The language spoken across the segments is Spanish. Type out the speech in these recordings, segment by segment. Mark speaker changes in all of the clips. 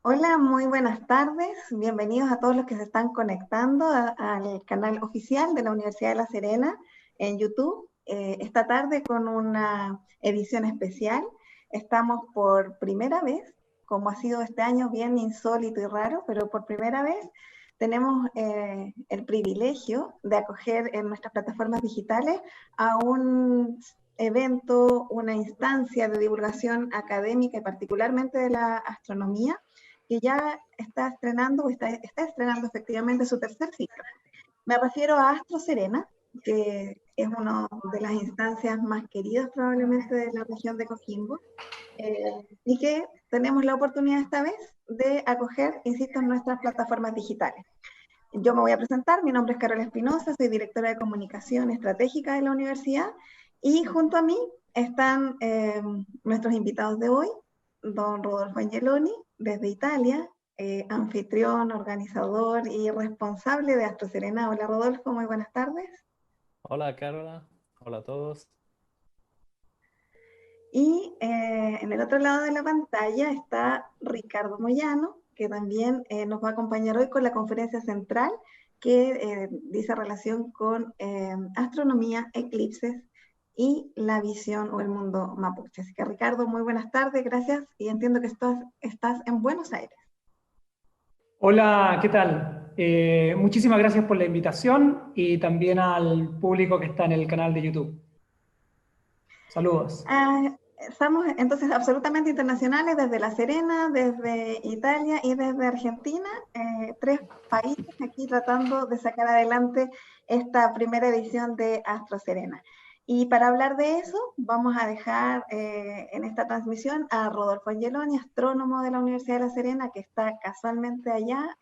Speaker 1: Hola, muy buenas tardes. Bienvenidos a todos los que se están conectando al canal oficial de la Universidad de La Serena en YouTube. Esta tarde con una edición especial. Estamos por primera vez, como ha sido este año bien insólito y raro, pero por primera vez tenemos el privilegio de acoger en nuestras plataformas digitales a un evento, una instancia de divulgación académica y particularmente de la astronomía que ya está estrenando, está estrenando efectivamente su tercer ciclo. Me refiero a Astro Serena, que es una de las instancias más queridas probablemente de la región de Coquimbo, y que tenemos la oportunidad esta vez de acoger, insisto, en nuestras plataformas digitales. Yo me voy a presentar, mi nombre es Carol Espinosa, soy directora de comunicación estratégica de la universidad y junto a mí están nuestros invitados de hoy, don Rodolfo Angeloni, desde Italia, anfitrión, organizador y responsable de Astro Serena. Hola Rodolfo, muy buenas tardes.
Speaker 2: Hola Carola, hola a todos.
Speaker 1: Y en el otro lado de la pantalla está Ricardo Moyano, que también nos va a acompañar hoy con la conferencia central que dice relación con astronomía, eclipses y la visión o el mundo mapuche. Así que Ricardo, muy buenas tardes, gracias y entiendo que estás en Buenos Aires.
Speaker 3: Hola, ¿qué tal? Muchísimas gracias por la invitación y también al público que está en el canal de YouTube. Saludos.
Speaker 1: Estamos entonces absolutamente internacionales desde La Serena, desde Italia y desde Argentina, tres países aquí tratando de sacar adelante esta primera edición de Astro Serena. Y para hablar de eso, vamos a dejar en esta transmisión a Rodolfo Angeloni, astrónomo de la Universidad de La Serena, que está casualmente allá,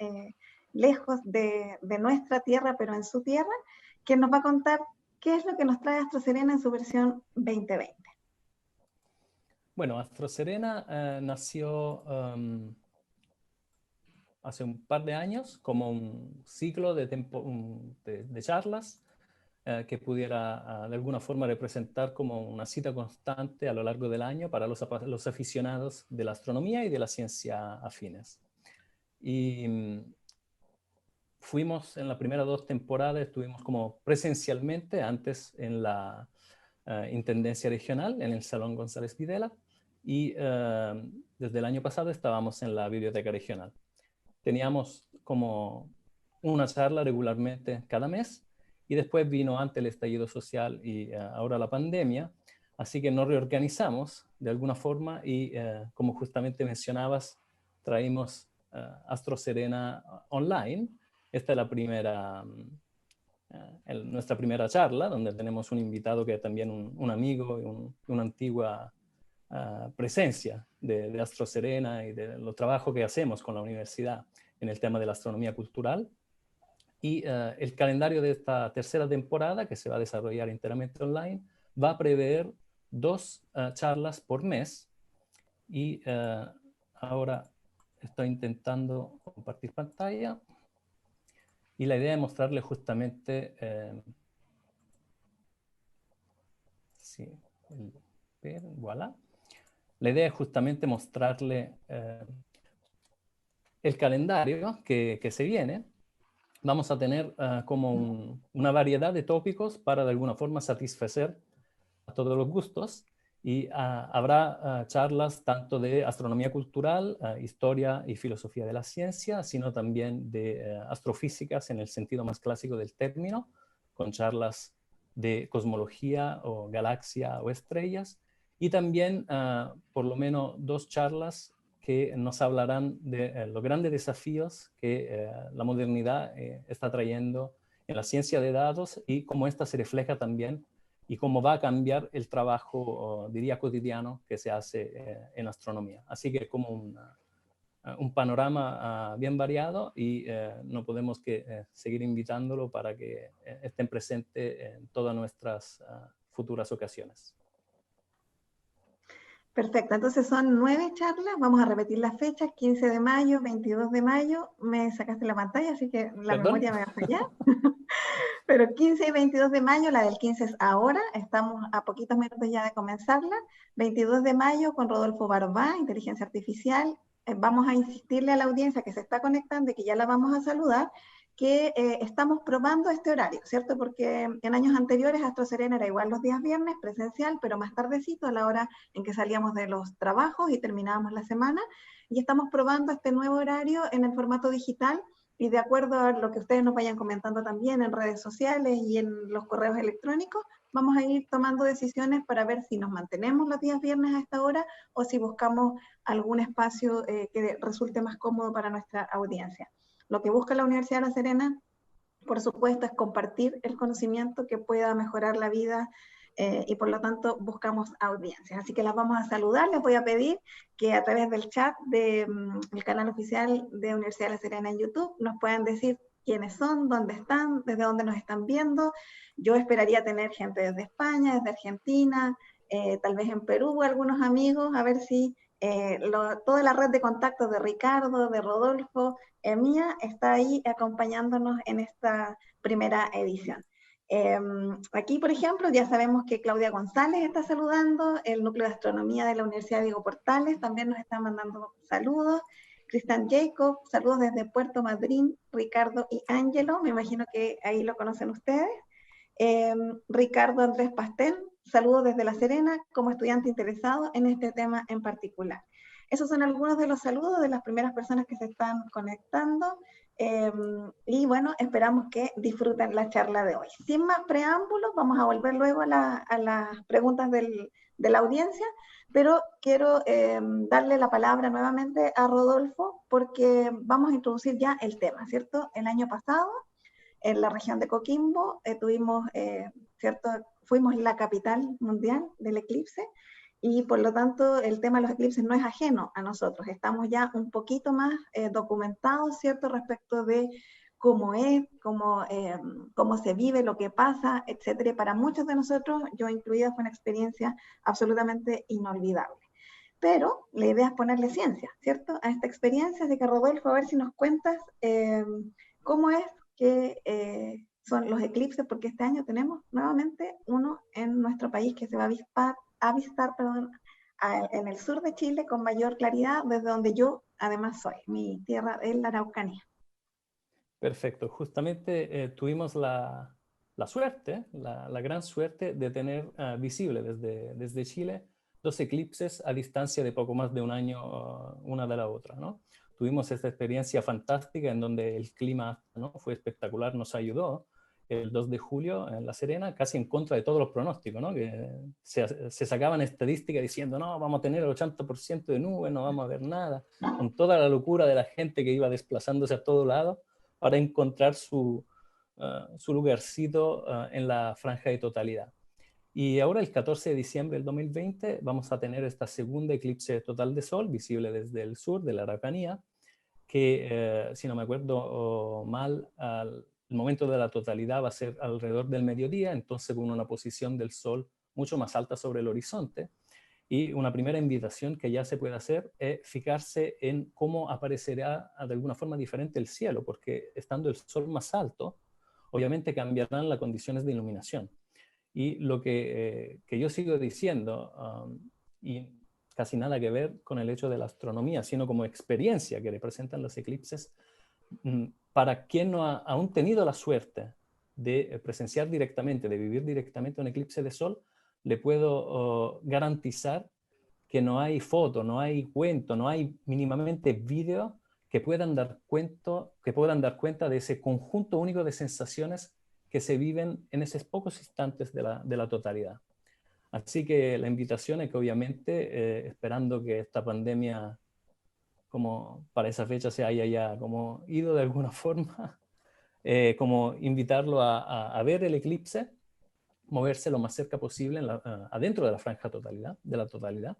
Speaker 1: lejos de nuestra tierra, pero en su tierra, que nos va a contar qué es lo que nos trae Astro Serena en su versión 2020.
Speaker 2: Bueno, Astro Serena nació hace un par de años como un ciclo de charlas que pudiera de alguna forma representar como una cita constante a lo largo del año para los aficionados de la astronomía y de la ciencia afines. Y fuimos en las primeras 2 temporadas, estuvimos como presencialmente, antes en la Intendencia Regional, en el Salón González Videla, y desde el año pasado estábamos en la Biblioteca Regional. Teníamos como una charla regularmente cada mes, y después vino antes el estallido social y ahora la pandemia, así que nos reorganizamos de alguna forma y como justamente mencionabas, traímos Astro Serena online. Esta es la primera, nuestra primera charla, donde tenemos un invitado que es también un amigo y una antigua presencia de Astro Serena y de los trabajos que hacemos con la universidad en el tema de la astronomía cultural. Y el calendario de esta tercera temporada, que se va a desarrollar enteramente online, va a prever 2 charlas por mes. Y ahora estoy intentando compartir pantalla. Y la idea es mostrarle justamente, sí, voilà. La idea es justamente mostrarle el calendario que se viene. Vamos a tener como una variedad de tópicos para de alguna forma satisfacer a todos los gustos. Y habrá charlas tanto de astronomía cultural, historia y filosofía de la ciencia, sino también de astrofísicas en el sentido más clásico del término, con charlas de cosmología o galaxia o estrellas, y también por lo menos 2 charlas que nos hablarán de los grandes desafíos que la modernidad está trayendo en la ciencia de datos y cómo esta se refleja también y cómo va a cambiar el trabajo, diría, cotidiano que se hace en astronomía. Así que como un panorama bien variado y no podemos que seguir invitándolo para que estén presentes en todas nuestras futuras ocasiones.
Speaker 1: Perfecto, entonces son 9 charlas, vamos a repetir las fechas, 15 de mayo, 22 de mayo, me sacaste la pantalla, así que la
Speaker 2: ¿Perdón?
Speaker 1: memoria me va a fallar, pero 15 y 22 de mayo, la del 15 es ahora, estamos a poquitos minutos ya de comenzarla, 22 de mayo con Rodolfo Barbá, Inteligencia Artificial, vamos a insistirle a la audiencia que se está conectando y que ya la vamos a saludar, que estamos probando este horario, ¿cierto? Porque en años anteriores Astro Serena era igual los días viernes, presencial, pero más tardecito, a la hora en que salíamos de los trabajos y terminábamos la semana, y estamos probando este nuevo horario en el formato digital, y de acuerdo a lo que ustedes nos vayan comentando también en redes sociales y en los correos electrónicos, vamos a ir tomando decisiones para ver si nos mantenemos los días viernes a esta hora o si buscamos algún espacio que resulte más cómodo para nuestra audiencia. Lo que busca la Universidad de La Serena, por supuesto, es compartir el conocimiento que pueda mejorar la vida y por lo tanto buscamos audiencias. Así que las vamos a saludar, les voy a pedir que a través del chat del canal oficial de Universidad de La Serena en YouTube nos puedan decir quiénes son, dónde están, desde dónde nos están viendo. Yo esperaría tener gente desde España, desde Argentina, tal vez en Perú, algunos amigos, a ver si toda la red de contactos de Ricardo, de Rodolfo, mía, está ahí acompañándonos en esta primera edición. Aquí, por ejemplo, ya sabemos que Claudia González está saludando, el Núcleo de Astronomía de la Universidad Diego Portales también nos está mandando saludos. Cristian Jacob, saludos desde Puerto Madryn, Ricardo y Ángelo, me imagino que ahí lo conocen ustedes. Ricardo Andrés Pastel, saludos desde La Serena como estudiante interesado en este tema en particular. Esos son algunos de los saludos de las primeras personas que se están conectando. Y bueno, esperamos que disfruten la charla de hoy. Sin más preámbulos, vamos a volver luego a las preguntas de la audiencia, pero quiero darle la palabra nuevamente a Rodolfo porque vamos a introducir ya el tema, ¿cierto? El año pasado, en la región de Coquimbo, ¿cierto? Fuimos la capital mundial del eclipse, y por lo tanto el tema de los eclipses no es ajeno a nosotros. Estamos ya un poquito más documentados, ¿cierto?, respecto de cómo es, cómo se vive, lo que pasa, etcétera. Y para muchos de nosotros, yo incluida, fue una experiencia absolutamente inolvidable. Pero la idea es ponerle ciencia, ¿cierto?, a esta experiencia. Así que, Rodolfo, a ver si nos cuentas cómo es que son los eclipses, porque este año tenemos nuevamente uno en nuestro país que se va a avistar en el sur de Chile con mayor claridad, desde donde yo además soy. Mi tierra es la Araucanía.
Speaker 2: Perfecto. Justamente tuvimos la suerte, la gran suerte de tener visible desde Chile 2 eclipses a distancia de poco más de un año una de la otra, ¿no? Tuvimos esta experiencia fantástica en donde el clima, ¿no?, fue espectacular, nos ayudó el 2 de julio en La Serena, casi en contra de todos los pronósticos, ¿no?, que se sacaban estadísticas diciendo, no, vamos a tener el 80% de nubes, no vamos a ver nada, con toda la locura de la gente que iba desplazándose a todo lado para encontrar su lugarcito en la franja de totalidad. Y ahora, el 14 de diciembre del 2020, vamos a tener esta segunda eclipse total de sol, visible desde el sur de la Araucanía, que, si no me acuerdo mal, el momento de la totalidad va a ser alrededor del mediodía, entonces con una posición del sol mucho más alta sobre el horizonte. Y una primera invitación que ya se puede hacer es fijarse en cómo aparecerá de alguna forma diferente el cielo, porque estando el sol más alto, obviamente cambiarán las condiciones de iluminación. Y lo que yo sigo diciendo, y casi nada que ver con el hecho de la astronomía, sino como experiencia que representan los eclipses, para quien no ha aún tenido la suerte de presenciar directamente, de vivir directamente un eclipse de sol, le puedo garantizar que no hay foto, no hay cuento, no hay mínimamente vídeo que puedan dar cuenta de ese conjunto único de sensaciones que se viven en esos pocos instantes de la totalidad. Así que la invitación es que, obviamente, esperando que esta pandemia, como para esa fecha, se haya ya como ido de alguna forma, como invitarlo a ver el eclipse, moverse lo más cerca posible adentro de la franja de la totalidad,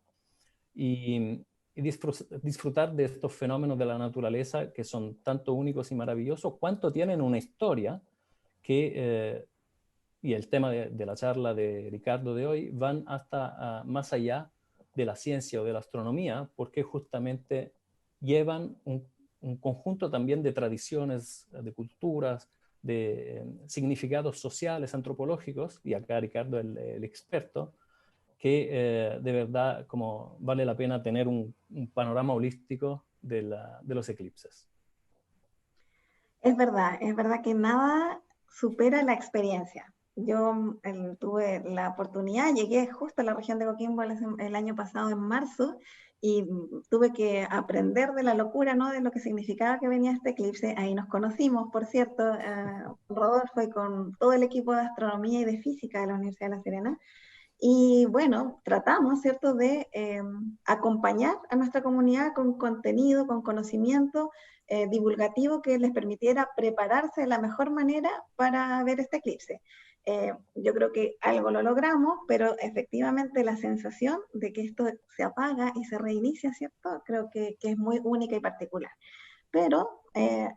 Speaker 2: y disfrutar de estos fenómenos de la naturaleza que son tanto únicos y maravillosos, cuanto tienen una historia que, y el tema de la charla de Ricardo de hoy, van hasta más allá de la ciencia o de la astronomía, porque justamente llevan un conjunto también de tradiciones, de culturas, de significados sociales, antropológicos, y acá Ricardo el experto, que de verdad como vale la pena tener un panorama holístico de los eclipses.
Speaker 1: Es verdad que nada supera la experiencia. Yo tuve la oportunidad, llegué justo a la región de Coquimbo el año pasado, en marzo, y tuve que aprender de la locura, ¿no? De lo que significaba que venía este eclipse. Ahí nos conocimos, por cierto, Rodolfo, y con todo el equipo de astronomía y de física de la Universidad de La Serena. Y bueno, tratamos, ¿cierto?, de acompañar a nuestra comunidad con contenido, con conocimiento divulgativo que les permitiera prepararse de la mejor manera para ver este eclipse. Yo creo que algo lo logramos, pero efectivamente la sensación de que esto se apaga y se reinicia, ¿cierto?, creo que es muy única y particular. Pero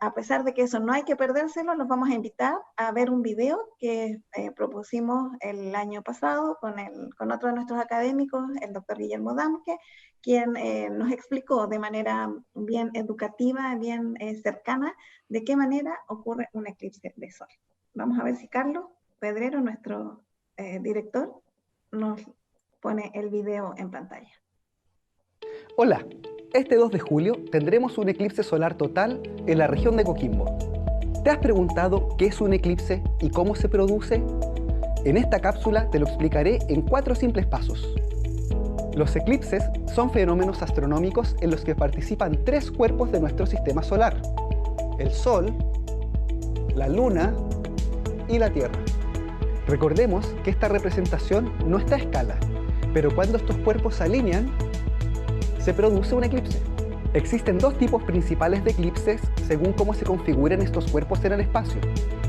Speaker 1: a pesar de que eso no hay que perdérselo, los vamos a invitar a ver un video que propusimos el año pasado con otro de nuestros académicos, el doctor Guillermo Damke, quien nos explicó de manera bien educativa, bien cercana, de qué manera ocurre un eclipse de sol. Vamos a ver si Carlos Pedrero, nuestro director, nos pone el video en pantalla.
Speaker 4: Hola, este 2 de julio tendremos un eclipse solar total en la región de Coquimbo. ¿Te has preguntado qué es un eclipse y cómo se produce? En esta cápsula te lo explicaré en 4 simples pasos. Los eclipses son fenómenos astronómicos en los que participan 3 cuerpos de nuestro sistema solar: el Sol, la Luna y la Tierra. Recordemos que esta representación no está a escala, pero cuando estos cuerpos se alinean, se produce un eclipse. Existen 2 tipos principales de eclipses según cómo se configuran estos cuerpos en el espacio: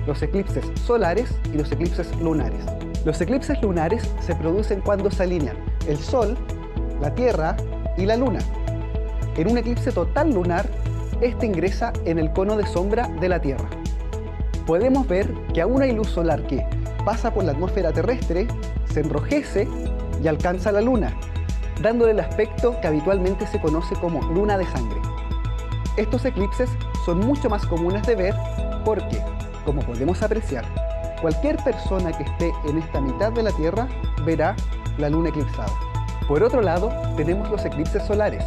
Speaker 4: los eclipses solares y los eclipses lunares. Los eclipses lunares se producen cuando se alinean el Sol, la Tierra y la Luna. En un eclipse total lunar, este ingresa en el cono de sombra de la Tierra. Podemos ver que aún hay luz solar que pasa por la atmósfera terrestre, se enrojece y alcanza la Luna, dándole el aspecto que habitualmente se conoce como luna de sangre. Estos eclipses son mucho más comunes de ver porque, como podemos apreciar, cualquier persona que esté en esta mitad de la Tierra verá la luna eclipsada. Por otro lado, tenemos los eclipses solares.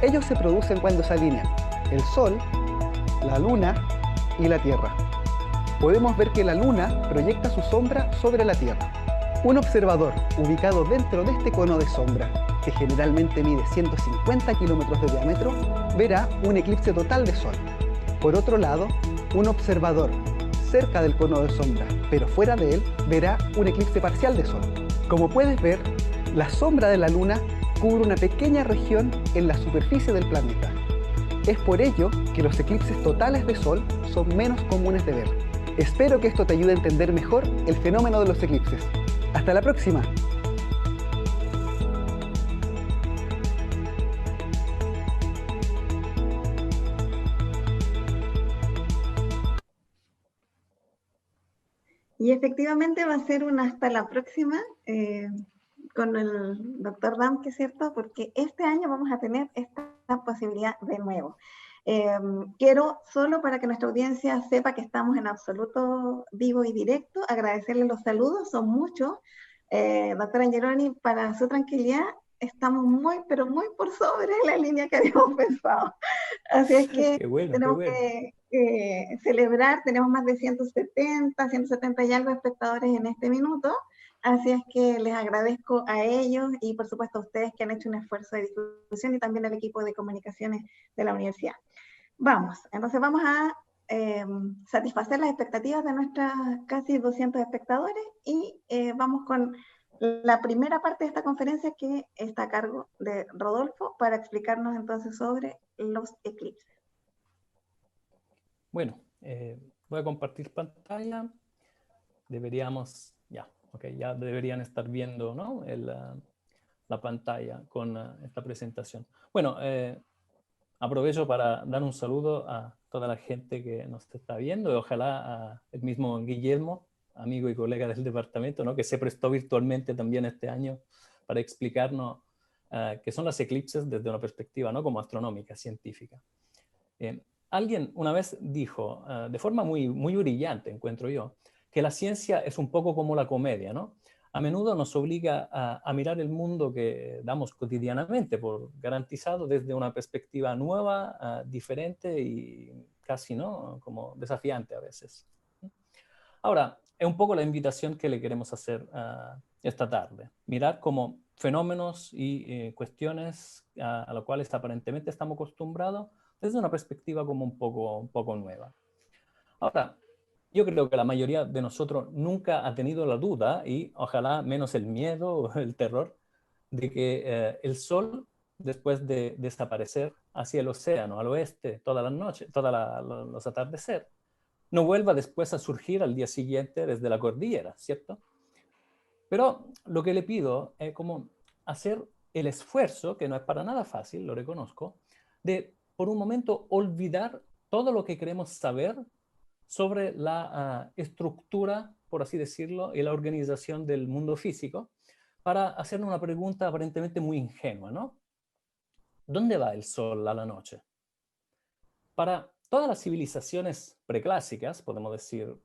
Speaker 4: Ellos se producen cuando se alinean el Sol, la Luna y la Tierra. Podemos ver que la Luna proyecta su sombra sobre la Tierra. Un observador ubicado dentro de este cono de sombra, que generalmente mide 150 kilómetros de diámetro, verá un eclipse total de Sol. Por otro lado, un observador cerca del cono de sombra, pero fuera de él, verá un eclipse parcial de Sol. Como puedes ver, la sombra de la Luna cubre una pequeña región en la superficie del planeta. Es por ello que los eclipses totales de Sol son menos comunes de ver. Espero que esto te ayude a entender mejor el fenómeno de los eclipses. ¡Hasta la próxima!
Speaker 1: Y efectivamente va a ser una hasta la próxima con el doctor Damke, ¿cierto? Porque este año vamos a tener esta posibilidad de nuevo. Quiero, solo para que nuestra audiencia sepa que estamos en absoluto vivo y directo, agradecerle los saludos, son muchos. Doctora Angeloni, para su tranquilidad, estamos muy, pero muy por sobre la línea que habíamos pensado. Así es que tenemos que celebrar, tenemos más de 170 y algo espectadores en este minuto. Así es que les agradezco a ellos y por supuesto a ustedes que han hecho un esfuerzo de difusión y también al equipo de comunicaciones de la universidad. Entonces vamos a satisfacer las expectativas de nuestras casi 200 espectadores y vamos con la primera parte de esta conferencia que está a cargo de Rodolfo para explicarnos entonces sobre los eclipses.
Speaker 2: Bueno, voy a compartir pantalla. Deberíamos, ya deberían estar viendo, ¿no?, la pantalla con esta presentación. Bueno, aprovecho para dar un saludo a toda la gente que nos está viendo y ojalá el mismo Guillermo, amigo y colega del departamento, ¿no?, que se prestó virtualmente también este año para explicarnos qué son las eclipses desde una perspectiva, ¿no?, como astronómica, científica. Alguien una vez dijo, de forma muy, muy brillante, encuentro yo, que la ciencia es un poco como la comedia, ¿no? a menudo nos obliga a mirar el mundo que damos cotidianamente por garantizado desde una perspectiva nueva, diferente y casi, ¿no?, como desafiante a veces. Ahora, es un poco la invitación que le queremos hacer esta tarde. Mirar como fenómenos y cuestiones a los cuales aparentemente estamos acostumbrados desde una perspectiva como un poco nueva. Ahora, yo creo que la mayoría de nosotros nunca ha tenido la duda, y ojalá menos el miedo o el terror, de que el sol, después de desaparecer hacia el océano, al oeste, todas las noches, todos los atardeceres, no vuelva después a surgir al día siguiente desde la cordillera, ¿cierto? Pero lo que le pido es como hacer el esfuerzo, que no es para nada fácil, lo reconozco, de por un momento olvidar todo lo que queremos saber sobre la estructura, por así decirlo, y la organización del mundo físico, para hacer una pregunta aparentemente muy ingenua, ¿no? ¿Dónde va el sol a la noche? Para todas las civilizaciones preclásicas, podemos decir,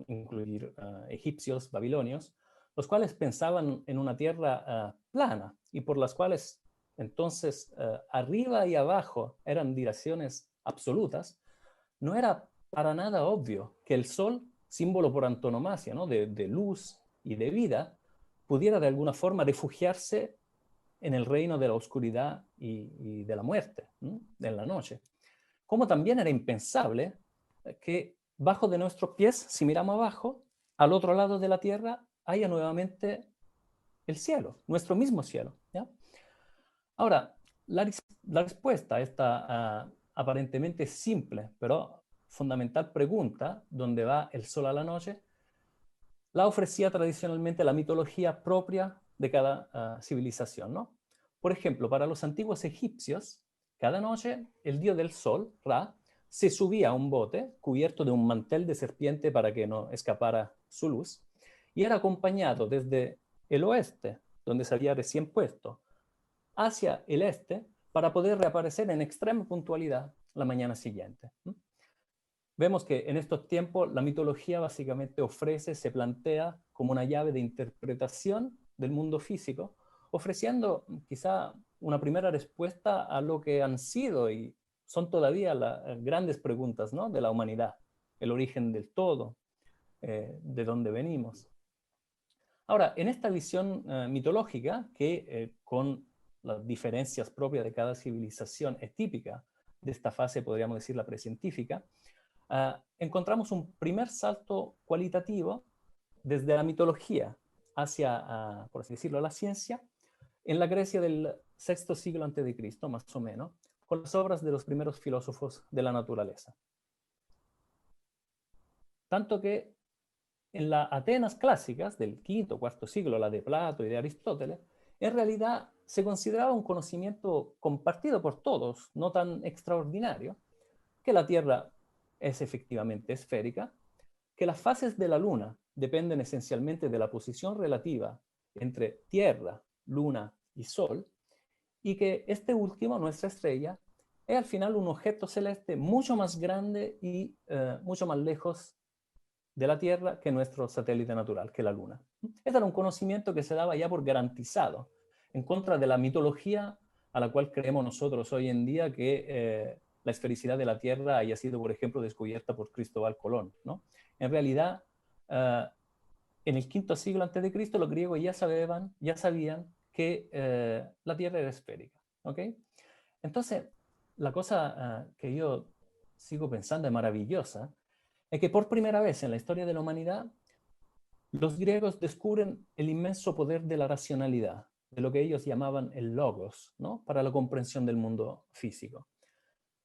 Speaker 2: incluir egipcios, babilonios, los cuales pensaban en una tierra plana y por las cuales entonces arriba y abajo eran direcciones absolutas, no era para nada obvio que el sol, símbolo por antonomasia, ¿no?, de luz y de vida, pudiera de alguna forma refugiarse en el reino de la oscuridad y de la muerte, ¿no?, en la noche. Como también era impensable que bajo de nuestros pies, si miramos abajo, al otro lado de la tierra, haya nuevamente el cielo, nuestro mismo cielo, ¿ya? Ahora, la respuesta a esta aparentemente simple, pero fundamental pregunta, ¿dónde va el sol a la noche?, la ofrecía tradicionalmente la mitología propia de cada civilización, ¿no? Por ejemplo, para los antiguos egipcios, cada noche el dios del sol, Ra, se subía a un bote cubierto de un mantel de serpiente para que no escapara su luz, y era acompañado desde el oeste, donde se había recién puesto, hacia el este, para poder reaparecer en extrema puntualidad la mañana siguiente. Vemos que en estos tiempos la mitología básicamente ofrece, se plantea como una llave de interpretación del mundo físico, ofreciendo quizá una primera respuesta a lo que han sido y son todavía las grandes preguntas, ¿no?, de la humanidad, el origen del todo, de dónde venimos. Ahora, en esta visión mitológica, que con las diferencias propias de cada civilización es típica de esta fase, podríamos decir, la precientífica, encontramos un primer salto cualitativo desde la mitología hacia, por así decirlo, la ciencia, en la Grecia del sexto siglo antes de Cristo, más o menos, con las obras de los primeros filósofos de la naturaleza. Tanto que en las Atenas clásicas del quinto o cuarto siglo, la de Plato y de Aristóteles, en realidad se consideraba un conocimiento compartido por todos, no tan extraordinario, que la Tierra es efectivamente esférica, que las fases de la Luna dependen esencialmente de la posición relativa entre Tierra, Luna y Sol, y que este último, nuestra estrella, es al final un objeto celeste mucho más grande y mucho más lejos de la Tierra que nuestro satélite natural, que la Luna. Este era un conocimiento que se daba ya por garantizado, en contra de la mitología a la cual creemos nosotros hoy en día que la esfericidad de la Tierra haya sido, por ejemplo, descubierta por Cristóbal Colón, ¿no? En realidad, en el quinto siglo antes de Cristo, los griegos ya sabían que la Tierra era esférica, ¿ok? Entonces, la cosa que yo sigo pensando es maravillosa, es que por primera vez en la historia de la humanidad, los griegos descubren el inmenso poder de la racionalidad, de lo que ellos llamaban el logos, ¿no?, para la comprensión del mundo físico.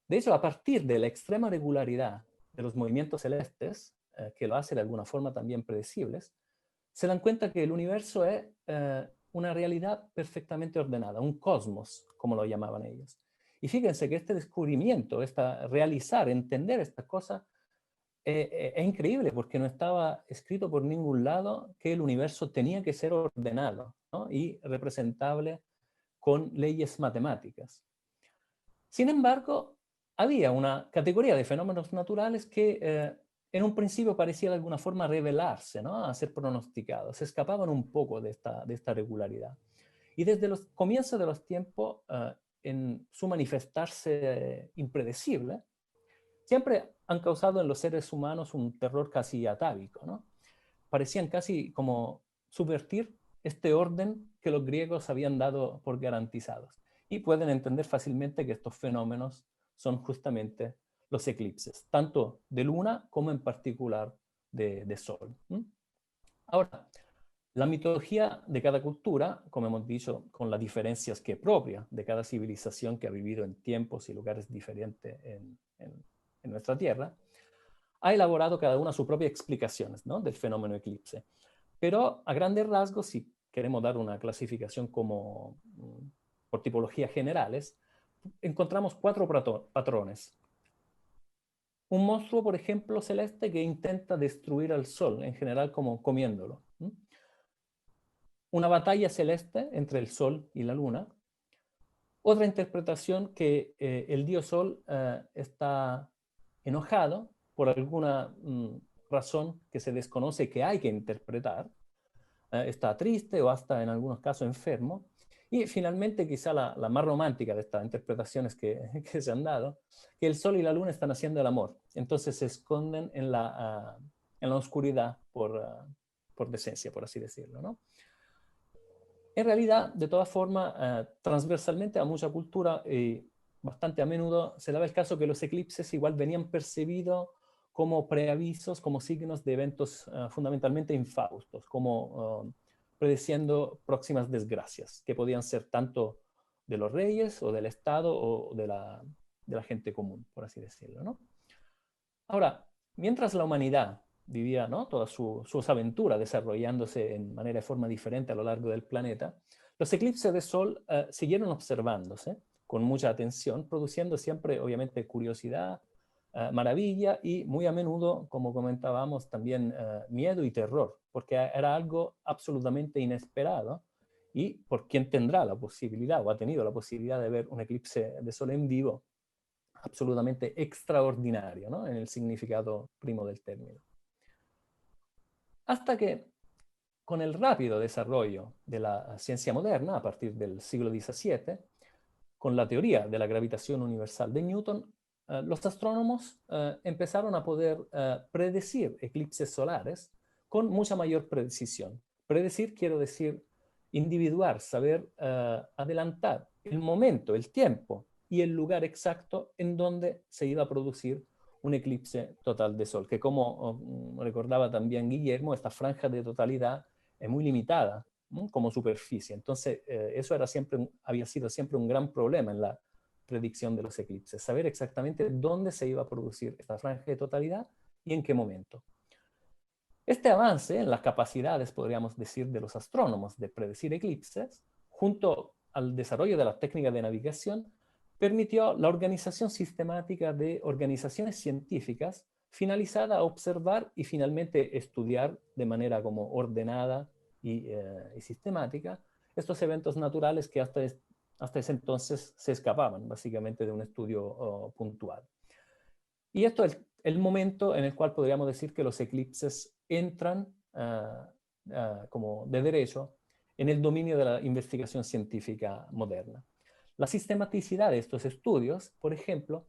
Speaker 2: De hecho, a partir de la extrema regularidad de los movimientos celestes, que lo hace de alguna forma también predecibles, se dan cuenta que el universo es una realidad perfectamente ordenada, un cosmos, como lo llamaban ellos. Y fíjense que este descubrimiento, realizar, entender estas cosas, es increíble porque no estaba escrito por ningún lado que el universo tenía que ser ordenado, ¿no?, y representable con leyes matemáticas. Sin embargo, había una categoría de fenómenos naturales que en un principio parecía de alguna forma revelarse, ¿no? A ser pronosticados, se escapaban un poco de esta regularidad. Y desde los comienzos de los tiempos, en su manifestarse impredecible, siempre han causado en los seres humanos un terror casi atávico, ¿no? Parecían casi como subvertir este orden que los griegos habían dado por garantizados. Y pueden entender fácilmente que estos fenómenos son justamente los eclipses, tanto de luna como en particular de sol. Ahora, la mitología de cada cultura, como hemos dicho, con las diferencias que es propia de cada civilización que ha vivido en tiempos y lugares diferentes en nuestra Tierra, ha elaborado cada una sus propias explicaciones, ¿no? Del fenómeno eclipse. Pero a grandes rasgos, si queremos dar una clasificación como por tipologías generales, encontramos 4 patrones. Un monstruo, por ejemplo, celeste que intenta destruir al Sol, en general como comiéndolo. Una batalla celeste entre el Sol y la Luna. Otra interpretación que el dios Sol está enojado por alguna razón que se desconoce que hay que interpretar. Está triste o hasta en algunos casos enfermo. Y finalmente, quizá la más romántica de estas interpretaciones que se han dado, que el Sol y la Luna están haciendo el amor. Entonces se esconden en la oscuridad por decencia, por así decirlo, ¿no? En realidad, de todas formas, transversalmente a mucha cultura, bastante a menudo se daba el caso que los eclipses igual venían percibidos como preavisos, como signos de eventos fundamentalmente infaustos, como prediciendo próximas desgracias, que podían ser tanto de los reyes o del Estado o de la gente común, por así decirlo, ¿no? Ahora, mientras la humanidad vivía, ¿no? Todas sus aventuras desarrollándose en manera de forma diferente a lo largo del planeta, los eclipses de sol siguieron observándose con mucha atención, produciendo siempre, obviamente, curiosidad, maravilla y muy a menudo, como comentábamos, también miedo y terror, porque era algo absolutamente inesperado y por quien tendrá la posibilidad o ha tenido la posibilidad de ver un eclipse de sol en vivo, absolutamente extraordinario, ¿no? En el significado primo del término. Hasta que, con el rápido desarrollo de la ciencia moderna, a partir del siglo XVII, con la teoría de la gravitación universal de Newton, los astrónomos empezaron a poder predecir eclipses solares con mucha mayor precisión. Predecir, quiero decir, individuar, saber adelantar el momento, el tiempo y el lugar exacto en donde se iba a producir un eclipse total de sol, que como recordaba también Guillermo, esta franja de totalidad es muy limitada, ¿no? Como superficie. Entonces, eso había sido siempre un gran problema en la predicción de los eclipses, saber exactamente dónde se iba a producir esta franja de totalidad y en qué momento. Este avance en las capacidades, podríamos decir, de los astrónomos de predecir eclipses, junto al desarrollo de las técnicas de navegación, permitió la organización sistemática de organizaciones científicas finalizada a observar y finalmente estudiar de manera como ordenada y sistemática estos eventos naturales que hasta ese entonces se escapaban básicamente de un estudio puntual. Y esto es el momento en el cual podríamos decir que los eclipses entran como de derecho en el dominio de la investigación científica moderna. La sistematicidad de estos estudios, por ejemplo,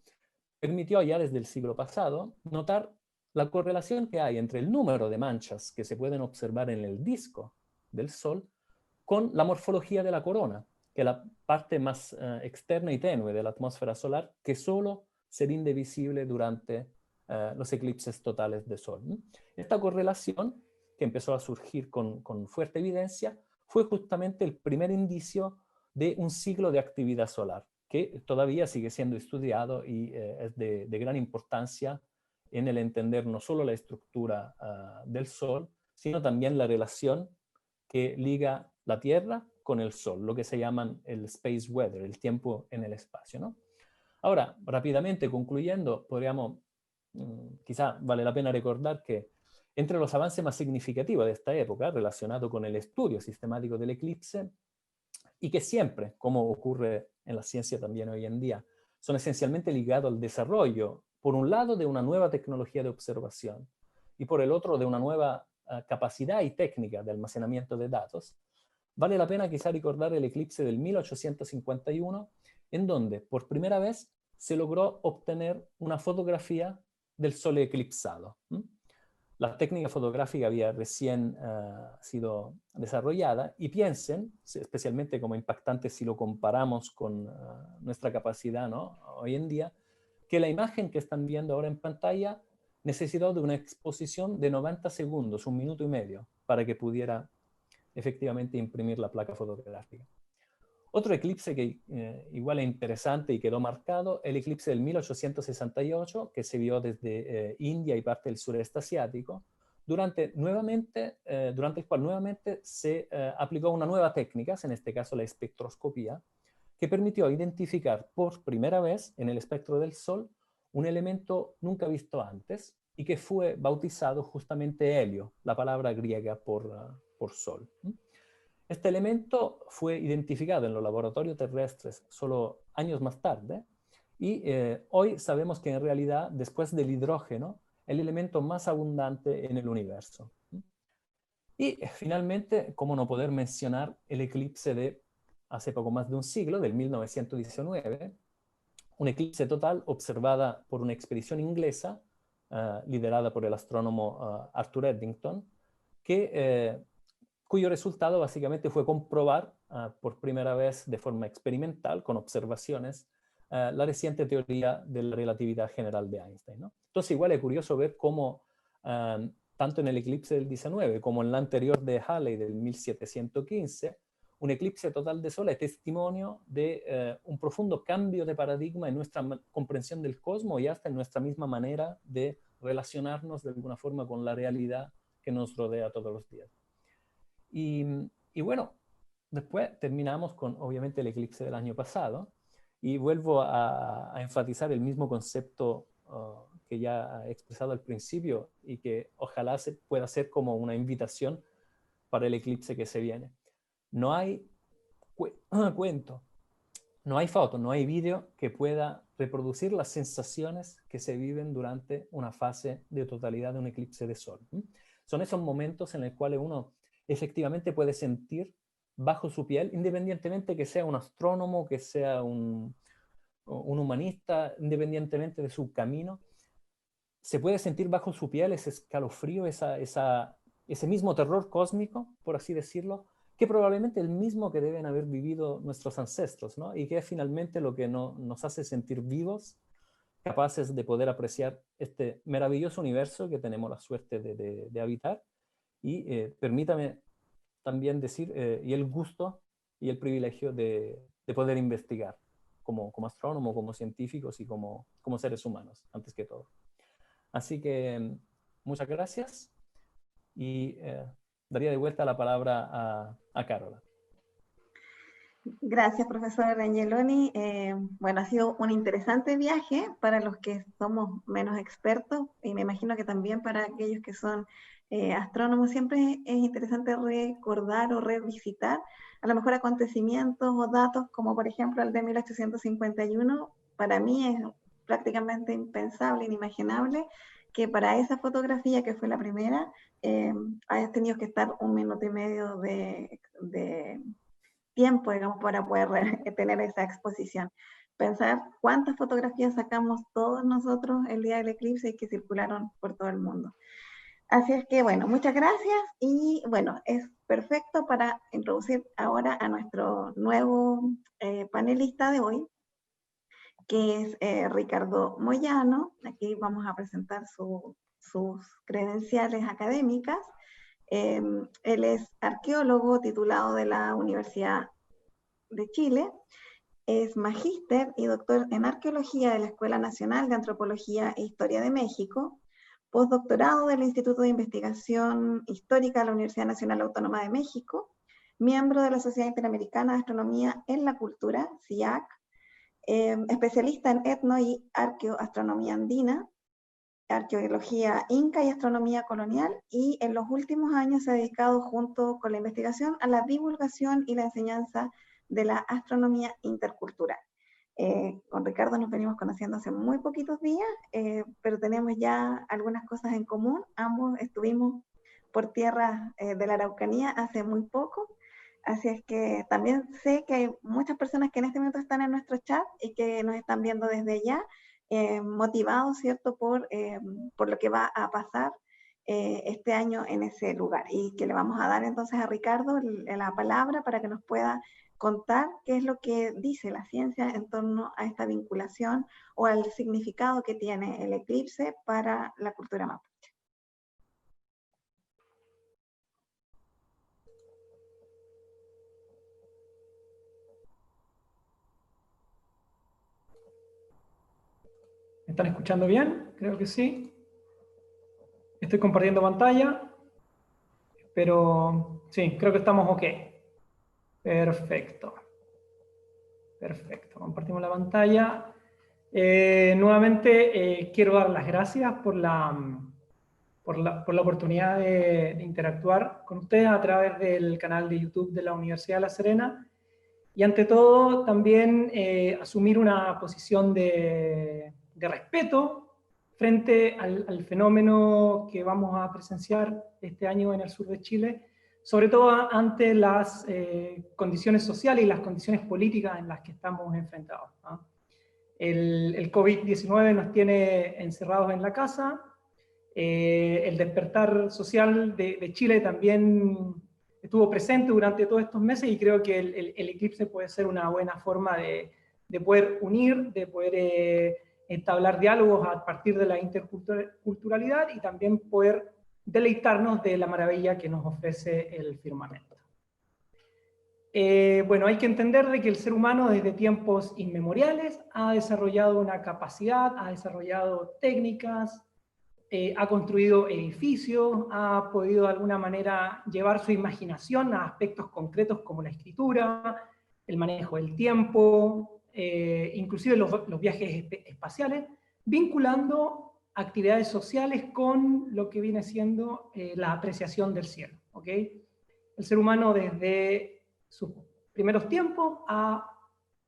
Speaker 2: permitió ya desde el siglo pasado notar la correlación que hay entre el número de manchas que se pueden observar en el disco del Sol con la morfología de la corona, que es la parte más externa y tenue de la atmósfera solar, que solo se rinde visible durante los eclipses totales de Sol. Esta correlación, que empezó a surgir con fuerte evidencia, fue justamente el primer indicio de un ciclo de actividad solar, que todavía sigue siendo estudiado y es de gran importancia en el entender no solo la estructura del Sol, sino también la relación que liga la Tierra con el Sol, lo que se llaman el space weather, el tiempo en el espacio, ¿no? Ahora, rápidamente concluyendo, podríamos, quizá vale la pena recordar que entre los avances más significativos de esta época, relacionado con el estudio sistemático del eclipse, y que siempre, como ocurre en la ciencia también hoy en día, son esencialmente ligados al desarrollo, por un lado, de una nueva tecnología de observación, y por el otro de una nueva capacidad y técnica de almacenamiento de datos, vale la pena quizá recordar el eclipse del 1851, en donde por primera vez se logró obtener una fotografía del Sol eclipsado. La técnica fotográfica había recién sido desarrollada, y piensen, especialmente como impactante si lo comparamos con nuestra capacidad, ¿no?, hoy en día, que la imagen que están viendo ahora en pantalla necesitó de una exposición de 90 segundos, 1 minuto y medio, para que pudiera efectivamente imprimir la placa fotográfica. Otro eclipse que igual es interesante y quedó marcado, el eclipse del 1868, que se vio desde India y parte del sureste asiático, durante el cual nuevamente se aplicó una nueva técnica, en este caso la espectroscopía, que permitió identificar por primera vez en el espectro del Sol un elemento nunca visto antes y que fue bautizado justamente helio, la palabra griega por Sol. Este elemento fue identificado en los laboratorios terrestres solo años más tarde, y hoy sabemos que en realidad, después del hidrógeno, es el elemento más abundante en el universo. Y finalmente, cómo no poder mencionar el eclipse de hace poco más de un siglo, del 1919, un eclipse total observada por una expedición inglesa liderada por el astrónomo Arthur Eddington, cuyo resultado básicamente fue comprobar por primera vez de forma experimental, con observaciones, la reciente teoría de la relatividad general de Einstein, ¿no? Entonces igual es curioso ver cómo tanto en el eclipse del 19 como en la anterior de Halley del 1715, un eclipse total de Sol es testimonio de un profundo cambio de paradigma en nuestra comprensión del cosmos y hasta en nuestra misma manera de relacionarnos de alguna forma con la realidad que nos rodea todos los días. Y bueno, después terminamos con obviamente el eclipse del año pasado, y vuelvo a enfatizar el mismo concepto que ya he expresado al principio y que ojalá pueda ser como una invitación para el eclipse que se viene. No hay cuento, no hay foto, no hay vídeo que pueda reproducir las sensaciones que se viven durante una fase de totalidad de un eclipse de Sol. Son esos momentos en los cuales uno efectivamente puede sentir bajo su piel, independientemente que sea un astrónomo, que sea un humanista, independientemente de su camino, se puede sentir bajo su piel ese escalofrío, ese mismo terror cósmico, por así decirlo, que probablemente el mismo que deben haber vivido nuestros ancestros, ¿no? Y que es finalmente lo que nos hace sentir vivos, capaces de poder apreciar este maravilloso universo que tenemos la suerte de habitar. Y permítame también decir, y el gusto y el privilegio de poder investigar como astrónomo, como científicos y como seres humanos, antes que todo. Así que muchas gracias, y daría de vuelta la palabra a Carola.
Speaker 1: Gracias, profesor Angeloni. Bueno, ha sido un interesante viaje para los que somos menos expertos, y me imagino que también para aquellos que son astrónomos. Siempre es interesante recordar o revisitar a lo mejor acontecimientos o datos, como por ejemplo el de 1851. Para mí es prácticamente impensable, inimaginable, que para esa fotografía, que fue la primera, hayas tenido que estar 1 minuto y medio de tiempo, digamos, para poder tener esa exposición. Pensar cuántas fotografías sacamos todos nosotros el día del eclipse y que circularon por todo el mundo. Así es que, bueno, muchas gracias, y bueno, es perfecto para introducir ahora a nuestro nuevo panelista de hoy, que es Ricardo Moyano. Aquí vamos a presentar sus credenciales académicas. Él es arqueólogo titulado de la Universidad de Chile, es magíster y doctor en arqueología de la Escuela Nacional de Antropología e Historia de México, postdoctorado del Instituto de Investigación Histórica de la Universidad Nacional Autónoma de México, miembro de la Sociedad Interamericana de Astronomía en la Cultura, SIAC, especialista en etno y arqueoastronomía andina, arqueología inca y astronomía colonial, y en los últimos años se ha dedicado, junto con la investigación, a la divulgación y la enseñanza de la astronomía intercultural. con Ricardo nos venimos conociendo hace muy poquitos días, pero tenemos ya algunas cosas en común. Ambos estuvimos por tierra de la Araucanía hace muy poco, así es que también sé que hay muchas personas que en este momento están en nuestro chat y que nos están viendo desde allá, motivados, ¿cierto?, por lo que va a pasar este año en ese lugar, y que le vamos a dar entonces a Ricardo la palabra para que nos pueda contar qué es lo que dice la ciencia en torno a esta vinculación o al significado que tiene el eclipse para la cultura mapuche.
Speaker 3: ¿Me están escuchando bien? Creo que sí. Estoy compartiendo pantalla, pero sí, creo que estamos ok. Perfecto. Perfecto, compartimos la pantalla. Nuevamente quiero dar las gracias por la oportunidad de interactuar con ustedes a través del canal de YouTube de la Universidad de La Serena. Y ante todo, también asumir una posición de respeto frente al fenómeno que vamos a presenciar este año en el sur de Chile, sobre todo ante las condiciones sociales y las condiciones políticas en las que estamos enfrentados, ¿no? El COVID-19 nos tiene encerrados en la casa, el despertar social de Chile también estuvo presente durante todos estos meses, y creo que el eclipse puede ser una buena forma de poder unir, de poder entablar diálogos a partir de la interculturalidad, y también poder deleitarnos de la maravilla que nos ofrece el firmamento. Bueno, hay que entender de que el ser humano desde tiempos inmemoriales ha desarrollado una capacidad, ha desarrollado técnicas, ha construido edificios, ha podido de alguna manera llevar su imaginación a aspectos concretos como la escritura, el manejo del tiempo, inclusive los viajes espaciales, vinculando actividades sociales con lo que viene siendo la apreciación del cielo, ¿ok? El ser humano desde sus primeros tiempos ha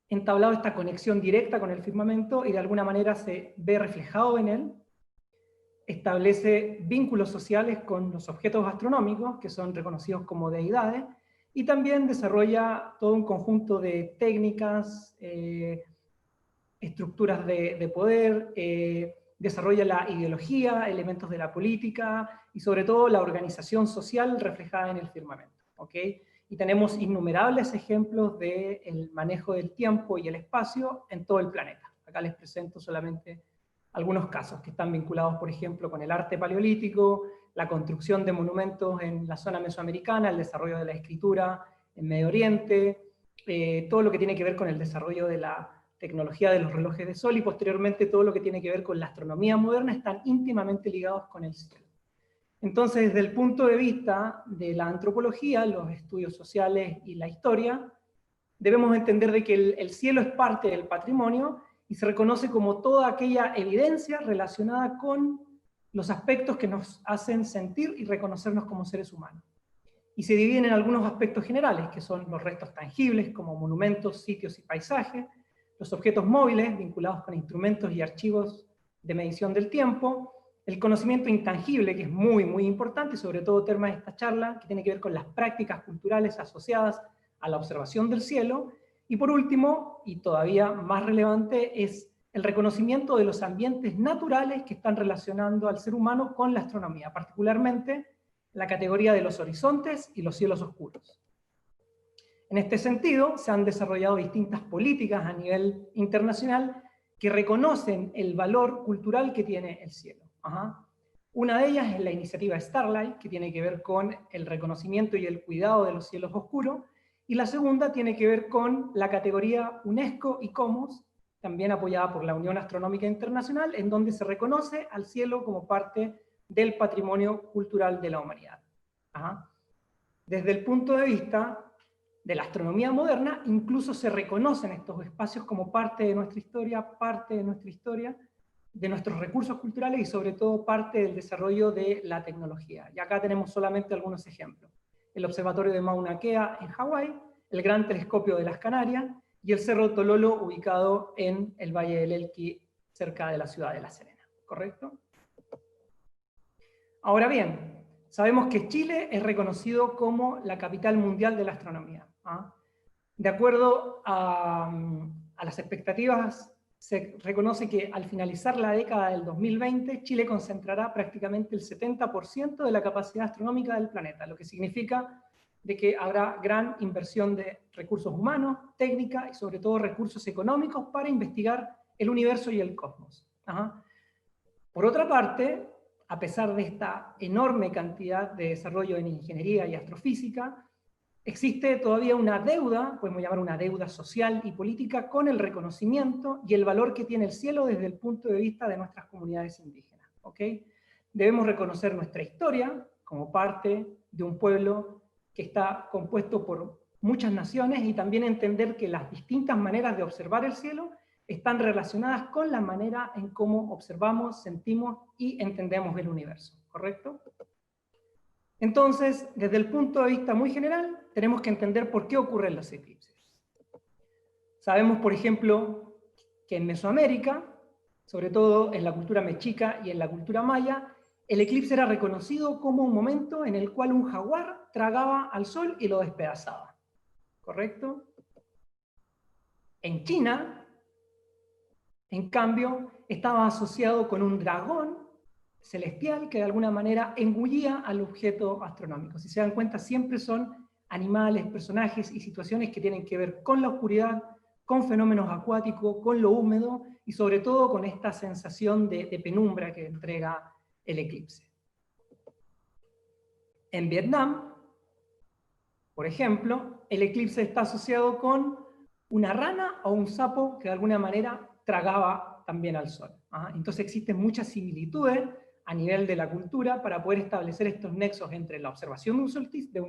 Speaker 3: entablado esta conexión directa con el firmamento y de alguna manera se ve reflejado en él. Establece vínculos sociales con los objetos astronómicos, que son reconocidos como deidades, y también desarrolla todo un conjunto de técnicas, estructuras de poder, desarrolla la ideología, elementos de la política, y sobre todo la organización social reflejada en el firmamento, ¿ok? Y tenemos innumerables ejemplos del manejo del tiempo y el espacio en todo el planeta. Acá les presento solamente algunos casos que están vinculados, por ejemplo, con el arte paleolítico, la construcción de monumentos en la zona mesoamericana, el desarrollo de la escritura en Medio Oriente, todo lo que tiene que ver con el desarrollo de la tecnología de los relojes de sol, y posteriormente todo lo que tiene que ver con la astronomía moderna, están íntimamente ligados con el cielo. Entonces, desde el punto de vista de la antropología, los estudios sociales y la historia, debemos entender de que el cielo es parte del patrimonio y se reconoce como toda aquella evidencia relacionada con los aspectos que nos hacen sentir y reconocernos como seres humanos. Y se dividen en algunos aspectos generales, que son los restos tangibles, como monumentos, sitios y paisajes, los objetos móviles, vinculados con instrumentos y archivos de medición del tiempo, el conocimiento intangible, que es muy, muy importante, y sobre todo tema de esta charla, que tiene que ver con las prácticas culturales asociadas a la observación del cielo, y por último, y todavía más relevante, es el reconocimiento de los ambientes naturales que están relacionando al ser humano con la astronomía, particularmente la categoría de los horizontes y los cielos oscuros. En este sentido, se han desarrollado distintas políticas a nivel internacional que reconocen el valor cultural que tiene el cielo. Una de ellas es la iniciativa Starlight, que tiene que ver con el reconocimiento y el cuidado de los cielos oscuros, y la segunda tiene que ver con la categoría UNESCO ICOMOS, también apoyada por la Unión Astronómica Internacional, en donde se reconoce al cielo como parte del patrimonio cultural de la humanidad. Desde el punto de vista de la astronomía moderna, incluso se reconocen estos espacios como parte de nuestra historia, de nuestros recursos culturales y sobre todo parte del desarrollo de la tecnología. Y acá tenemos solamente algunos ejemplos. El observatorio de Mauna Kea en Hawái, el Gran Telescopio de las Canarias y el Cerro Tololo, ubicado en el Valle del Elqui, cerca de la ciudad de La Serena, ¿correcto? Ahora bien, sabemos que Chile es reconocido como la capital mundial de la astronomía. De acuerdo a las expectativas, se reconoce que al finalizar la década del 2020, Chile concentrará prácticamente el 70% de la capacidad astronómica del planeta, lo que significa de que habrá gran inversión de recursos humanos, técnica y sobre todo recursos económicos para investigar el universo y el cosmos. Por otra parte, a pesar de esta enorme cantidad de desarrollo en ingeniería y astrofísica, existe todavía una deuda, podemos llamar una deuda social y política, con el reconocimiento y el valor que tiene el cielo desde el punto de vista de nuestras comunidades indígenas. Debemos reconocer nuestra historia como parte de un pueblo que está compuesto por muchas naciones y también entender que las distintas maneras de observar el cielo están relacionadas con la manera en cómo observamos, sentimos y entendemos el universo, ¿correcto? Entonces, desde el punto de vista muy general, tenemos que entender por qué ocurren los eclipses. Sabemos, por ejemplo, que en Mesoamérica, sobre todo en la cultura mexica y en la cultura maya, el eclipse era reconocido como un momento en el cual un jaguar tragaba al sol y lo despedazaba, ¿correcto? En China, en cambio, estaba asociado con un dragón celestial que de alguna manera engullía al objeto astronómico. Si se dan cuenta, siempre son animales, personajes y situaciones que tienen que ver con la oscuridad, con fenómenos acuáticos, con lo húmedo y sobre todo con esta sensación de penumbra que entrega el eclipse. En Vietnam, por ejemplo, el eclipse está asociado con una rana o un sapo que de alguna manera tragaba también al sol. Entonces existen muchas similitudes a nivel de la cultura para poder establecer estos nexos entre la observación de un solsticio,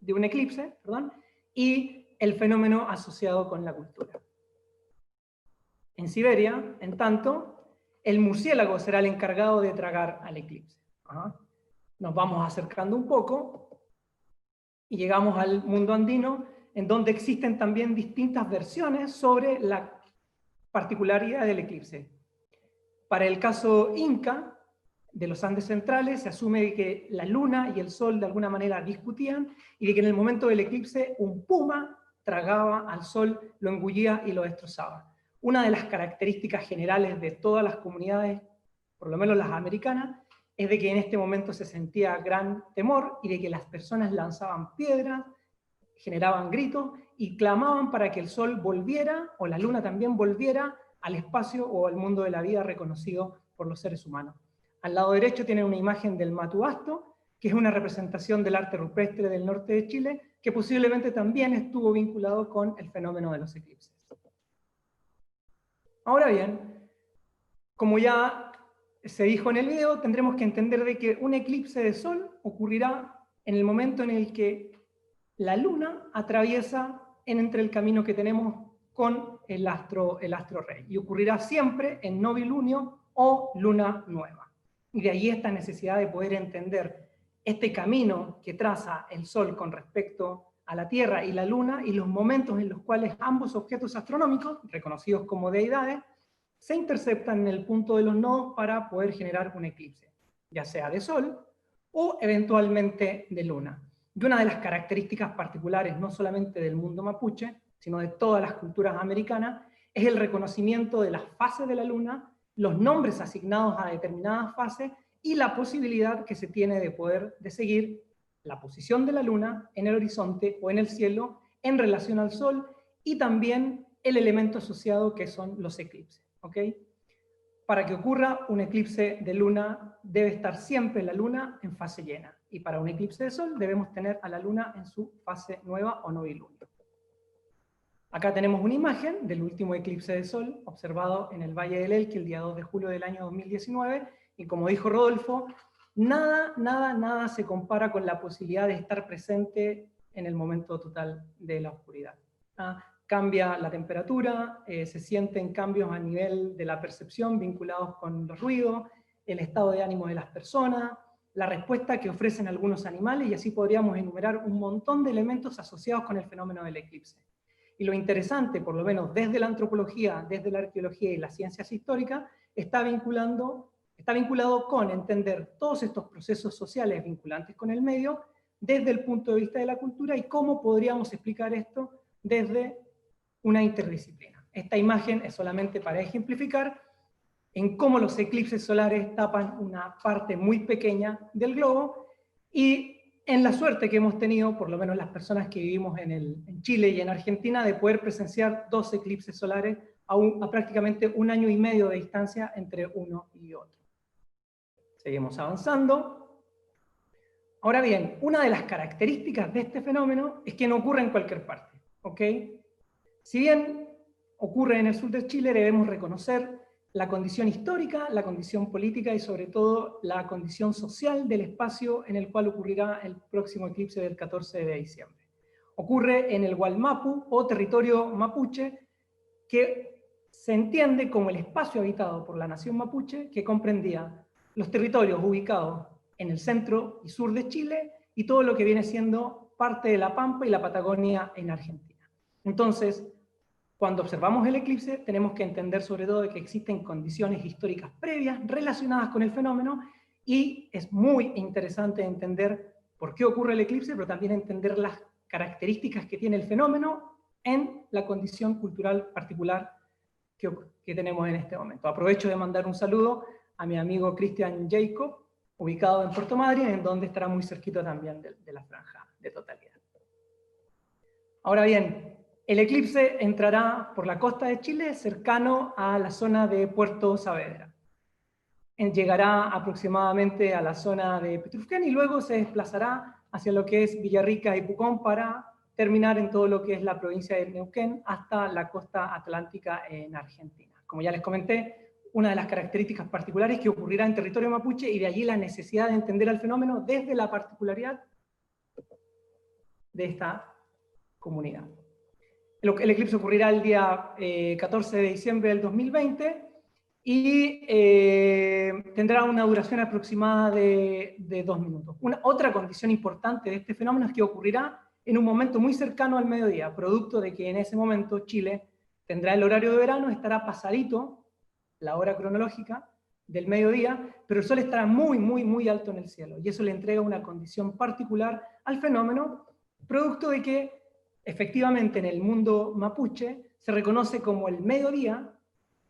Speaker 3: de un eclipse, y el fenómeno asociado con la cultura. En Siberia, en tanto, el murciélago será el encargado de tragar al eclipse. Nos vamos acercando un poco y llegamos al mundo andino, en donde existen también distintas versiones sobre la particularidad del eclipse. Para el caso inca, de los Andes centrales, se asume que la luna y el sol de alguna manera discutían y de que en el momento del eclipse un puma tragaba al sol, lo engullía y lo destrozaba. Una de las características generales de todas las comunidades, por lo menos las americanas, es de que en este momento se sentía gran temor y de que las personas lanzaban piedras, generaban gritos y clamaban para que el sol volviera, o la luna también volviera, al espacio o al mundo de la vida reconocido por los seres humanos. Al lado derecho tiene una imagen del Matuasto, que es una representación del arte rupestre del norte de Chile, que posiblemente también estuvo vinculado con el fenómeno de los eclipses. Ahora bien, como ya se dijo en el video, tendremos que entender de que un eclipse de sol ocurrirá en el momento en el que la luna atraviesa entre el camino que tenemos con el astro rey, y ocurrirá siempre en novilunio o luna nueva. Y de ahí esta necesidad de poder entender este camino que traza el Sol con respecto a la Tierra y la Luna y los momentos en los cuales ambos objetos astronómicos, reconocidos como deidades, se interceptan en el punto de los nodos para poder generar un eclipse, ya sea de Sol o eventualmente de Luna. Y una de las características particulares, no solamente del mundo mapuche, sino de todas las culturas americanas, es el reconocimiento de las fases de la Luna, los nombres asignados a determinadas fases y la posibilidad que se tiene de poder seguir la posición de la luna en el horizonte o en el cielo en relación al sol y también el elemento asociado que son los eclipses. Para que ocurra un eclipse de luna debe estar siempre la luna en fase llena y para un eclipse de sol debemos tener a la luna en su fase nueva o novilunio. Acá tenemos una imagen del último eclipse de sol observado en el Valle del Elqui el día 2 de julio del año 2019, y como dijo Rodolfo, nada se compara con la posibilidad de estar presente en el momento total de la oscuridad. Cambia la temperatura, se sienten cambios a nivel de la percepción vinculados con los ruidos, el estado de ánimo de las personas, la respuesta que ofrecen algunos animales, y así podríamos enumerar un montón de elementos asociados con el fenómeno del eclipse. Y lo interesante, por lo menos desde la antropología, desde la arqueología y las ciencias históricas, está vinculado con entender todos estos procesos sociales vinculantes con el medio desde el punto de vista de la cultura y cómo podríamos explicar esto desde una interdisciplina. Esta imagen es solamente para ejemplificar en cómo los eclipses solares tapan una parte muy pequeña del globo, y en la suerte que hemos tenido, por lo menos las personas que vivimos en Chile y en Argentina, de poder presenciar 2 eclipses solares a prácticamente 1 año y medio de distancia entre uno y otro. Seguimos avanzando. Ahora bien, una de las características de este fenómeno es que no ocurre en cualquier parte, ¿ok? Si bien ocurre en el sur de Chile, debemos reconocer la condición histórica, la condición política y sobre todo la condición social del espacio en el cual ocurrirá el próximo eclipse del 14 de diciembre. Ocurre en el Gualmapu o territorio mapuche, que se entiende como el espacio habitado por la nación mapuche, que comprendía los territorios ubicados en el centro y sur de Chile y todo lo que viene siendo parte de la Pampa y la Patagonia en Argentina. Entonces, cuando observamos el eclipse, tenemos que entender sobre todo que existen condiciones históricas previas relacionadas con el fenómeno, y es muy interesante entender por qué ocurre el eclipse, pero también entender las características que tiene el fenómeno en la condición cultural particular que tenemos en este momento. Aprovecho de mandar un saludo a mi amigo Christian Jacob, ubicado en Puerto Madryn, en donde estará muy cerquito también de la franja de totalidad. Ahora bien, el eclipse entrará por la costa de Chile, cercano a la zona de Puerto Saavedra. Llegará aproximadamente a la zona de Petrufquén y luego se desplazará hacia lo que es Villarrica y Pucón para terminar en todo lo que es la provincia de Neuquén hasta la costa atlántica en Argentina. Como ya les comenté, una de las características particulares es que ocurrirá en territorio mapuche, y de allí la necesidad de entender el fenómeno desde la particularidad de esta comunidad. El eclipse ocurrirá el día 14 de diciembre del 2020 y tendrá una duración aproximada de 2 minutos. Otra condición importante de este fenómeno es que ocurrirá en un momento muy cercano al mediodía, producto de que en ese momento Chile tendrá el horario de verano, estará pasadito la hora cronológica del mediodía, pero el sol estará muy, muy, muy alto en el cielo, y eso le entrega una condición particular al fenómeno, producto de que efectivamente en el mundo mapuche se reconoce como el mediodía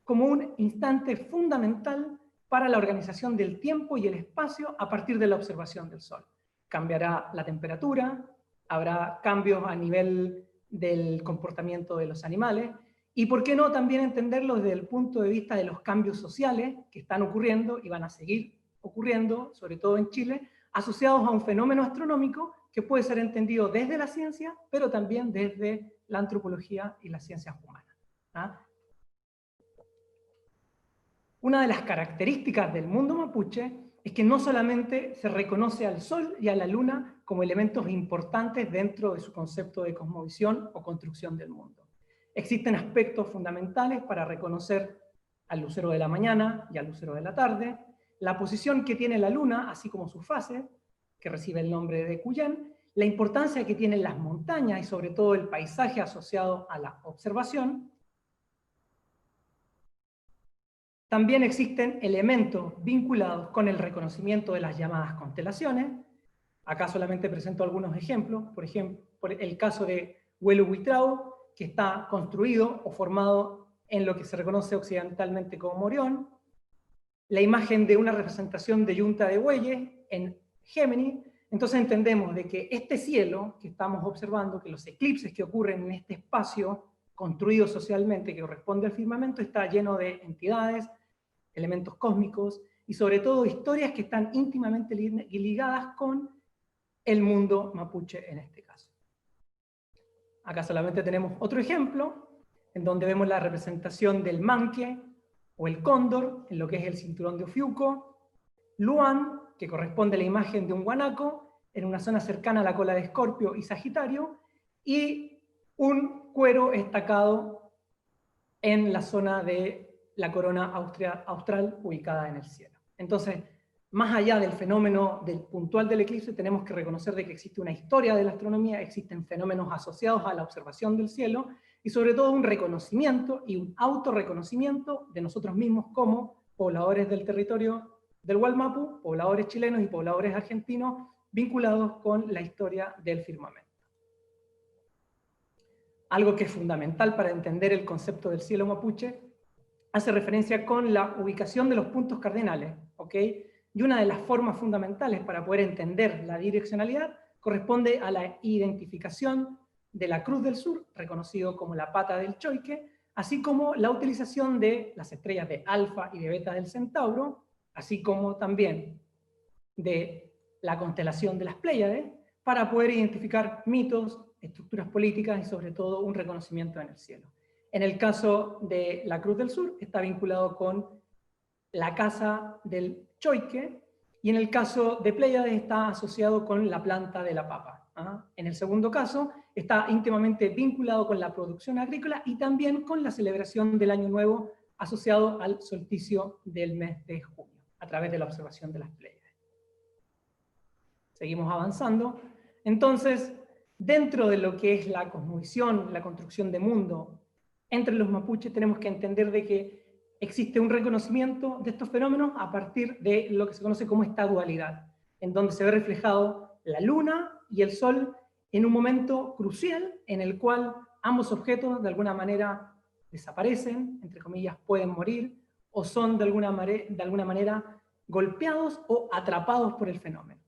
Speaker 3: como un instante fundamental para la organización del tiempo y el espacio a partir de la observación del sol. Cambiará la temperatura, habrá cambios a nivel del comportamiento de los animales, y por qué no también entenderlo desde el punto de vista de los cambios sociales que están ocurriendo y van a seguir ocurriendo, sobre todo en Chile, asociados a un fenómeno astronómico que puede ser entendido desde la ciencia, pero también desde la antropología y las ciencias humanas. ¿Ah? Una de las características del mundo mapuche es que no solamente se reconoce al sol y a la luna como elementos importantes dentro de su concepto de cosmovisión o construcción del mundo. Existen aspectos fundamentales para reconocer al lucero de la mañana y al lucero de la tarde, la posición que tiene la luna, así como su fase, que recibe el nombre de Cuyén, la importancia que tienen las montañas y sobre todo el paisaje asociado a la observación. También existen elementos vinculados con el reconocimiento de las llamadas constelaciones. Acá solamente presento algunos ejemplos, por ejemplo, el caso de Huelu-Huitrao, que está construido o formado en lo que se reconoce occidentalmente como Orión, la imagen de una representación de Yunta de Bueyes en Géminis. Entonces entendemos de que este cielo que estamos observando, que los eclipses que ocurren en este espacio construido socialmente que corresponde al firmamento, está lleno de entidades, elementos cósmicos y sobre todo historias que están íntimamente ligadas con el mundo mapuche en este caso. Acá solamente tenemos otro ejemplo, en donde vemos la representación del manque o el cóndor, en lo que es el cinturón de Ofiuco, Luan, que corresponde a la imagen de un guanaco, en una zona cercana a la cola de Escorpio y Sagitario, y un cuero estacado en la zona de la corona austral ubicada en el cielo. Entonces, más allá del fenómeno puntual del eclipse, tenemos que reconocer de que existe una historia de la astronomía, existen fenómenos asociados a la observación del cielo, y sobre todo un reconocimiento y un autorreconocimiento de nosotros mismos como pobladores del territorio del Wallmapu, pobladores chilenos y pobladores argentinos vinculados con la historia del firmamento. Algo que es fundamental para entender el concepto del cielo mapuche hace referencia con la ubicación de los puntos cardinales, ¿ok? Y una de las formas fundamentales para poder entender la direccionalidad corresponde a la identificación de la Cruz del Sur, reconocido como la pata del Choique, así como la utilización de las estrellas de Alfa y de Beta del Centauro, así como también de la constelación de las Pléyades, para poder identificar mitos, estructuras políticas y sobre todo un reconocimiento en el cielo. En el caso de la Cruz del Sur está vinculado con la casa del Choique, y en el caso de Pléyades está asociado con la planta de la papa. En el segundo caso está íntimamente vinculado con la producción agrícola y también con la celebración del Año Nuevo asociado al solsticio del mes de junio, a través de la observación de las Pléyades. Seguimos avanzando. Entonces, dentro de lo que es la cosmovisión, la construcción de mundo, entre los mapuches tenemos que entender de que existe un reconocimiento de estos fenómenos a partir de lo que se conoce como esta dualidad, en donde se ve reflejado la luna y el sol en un momento crucial en el cual ambos objetos de alguna manera desaparecen, entre comillas pueden morir, o son de alguna manera golpeados o atrapados por el fenómeno.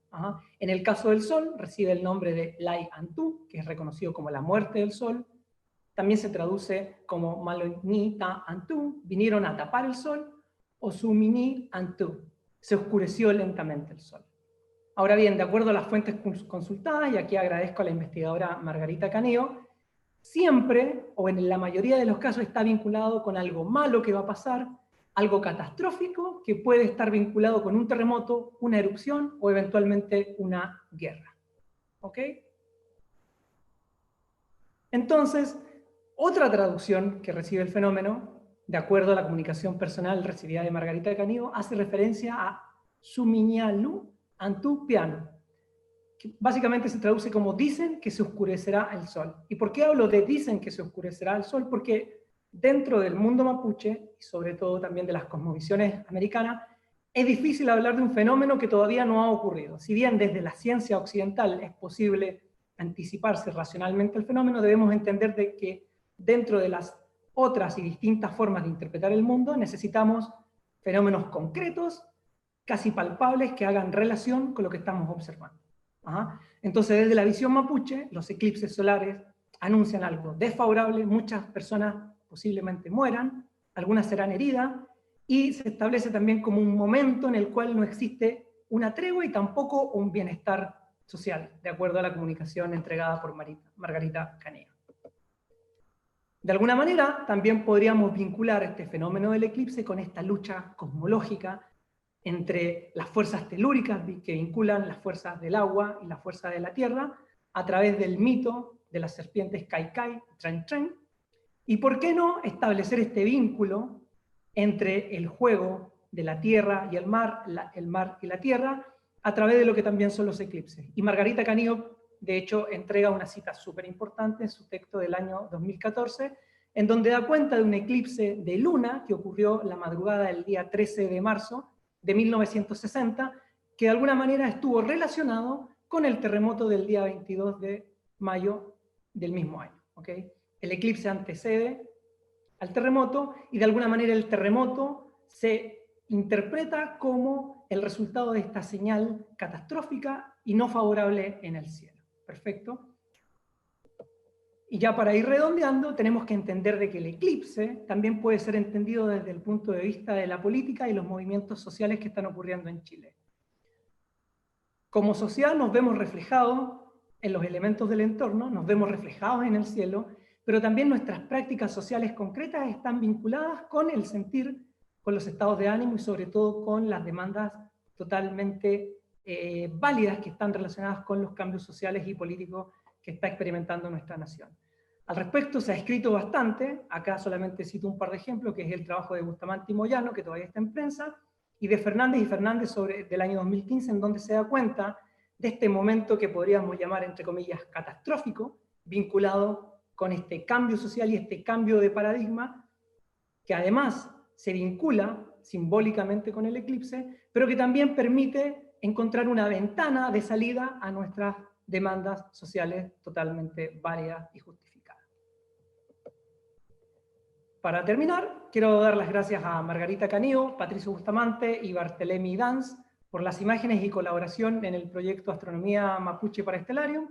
Speaker 3: En el caso del sol recibe el nombre de Lai Antu, que es reconocido como la muerte del sol. También se traduce como Maloni Ta Antu, vinieron a tapar el sol, o Sumini Antu, se oscureció lentamente el sol. Ahora bien, de acuerdo a las fuentes consultadas, y aquí agradezco a la investigadora Margarita Caneo, siempre, o en la mayoría de los casos, está vinculado con algo malo que va a pasar, algo catastrófico que puede estar vinculado con un terremoto, una erupción o eventualmente una guerra. ¿Ok? Entonces, otra traducción que recibe el fenómeno, de acuerdo a la comunicación personal recibida de Margarita Caneo, hace referencia a Sumiñalu Antu Piano, que básicamente se traduce como dicen que se oscurecerá el sol. ¿Y por qué hablo de dicen que se oscurecerá el sol? Porque dentro del mundo mapuche, y sobre todo también de las cosmovisiones americanas, es difícil hablar de un fenómeno que todavía no ha ocurrido. Si bien desde la ciencia occidental es posible anticiparse racionalmente el fenómeno, debemos entender de que dentro de las otras y distintas formas de interpretar el mundo necesitamos fenómenos concretos, casi palpables, que hagan relación con lo que estamos observando. Entonces, desde la visión mapuche, los eclipses solares anuncian algo desfavorable, muchas personas posiblemente mueran, algunas serán heridas, y se establece también como un momento en el cual no existe una tregua y tampoco un bienestar social, de acuerdo a la comunicación entregada por Margarita Caneo. De alguna manera, también podríamos vincular este fenómeno del eclipse con esta lucha cosmológica entre las fuerzas telúricas que vinculan las fuerzas del agua y las fuerzas de la tierra a través del mito de las serpientes Kaikai, Tren Tren, y por qué no establecer este vínculo entre el juego de la tierra y el mar y la tierra, a través de lo que también son los eclipses. Y Margarita Caneo, de hecho, entrega una cita súper importante en su texto del año 2014, en donde da cuenta de un eclipse de luna que ocurrió la madrugada del día 13 de marzo de 1960, que de alguna manera estuvo relacionado con el terremoto del día 22 de mayo del mismo año. ¿Okay? El eclipse antecede al terremoto y de alguna manera el terremoto se interpreta como el resultado de esta señal catastrófica y no favorable en el cielo. ¿Perfecto? Y ya para ir redondeando, tenemos que entender de que el eclipse también puede ser entendido desde el punto de vista de la política y los movimientos sociales que están ocurriendo en Chile. Como sociedad nos vemos reflejados en los elementos del entorno, nos vemos reflejados en el cielo, pero también nuestras prácticas sociales concretas están vinculadas con el sentir, con los estados de ánimo y sobre todo con las demandas totalmente válidas que están relacionadas con los cambios sociales y políticos que está experimentando nuestra nación. Al respecto se ha escrito bastante, acá solamente cito un par de ejemplos, que es el trabajo de Bustamante y Moyano, que todavía está en prensa, y de Fernández y Fernández del año 2015, en donde se da cuenta de este momento que podríamos llamar, entre comillas, catastrófico, vinculado con este cambio social y este cambio de paradigma, que además se vincula simbólicamente con el eclipse, pero que también permite encontrar una ventana de salida a nuestras demandas sociales totalmente válidas y justificadas. Para terminar, quiero dar las gracias a Margarita Canío, Patricio Bustamante y Barthelemy Dans por las imágenes y colaboración en el proyecto Astronomía Mapuche para Stellarium,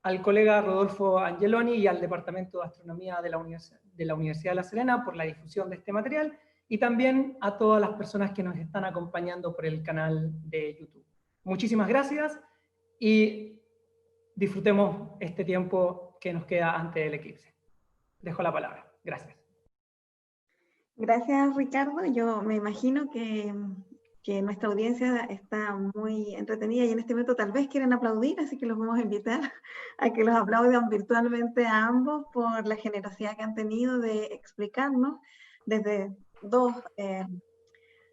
Speaker 3: al colega Rodolfo Angeloni y al Departamento de Astronomía de la Universidad de La Serena por la difusión de este material, y también a todas las personas que nos están acompañando por el canal de YouTube. Muchísimas gracias y disfrutemos este tiempo que nos queda antes del eclipse. Dejo la palabra. Gracias.
Speaker 1: Gracias, Ricardo. Yo me imagino que nuestra audiencia está muy entretenida y en este momento tal vez quieren aplaudir, así que los vamos a invitar a que los aplaudan virtualmente a ambos por la generosidad que han tenido de explicarnos desde dos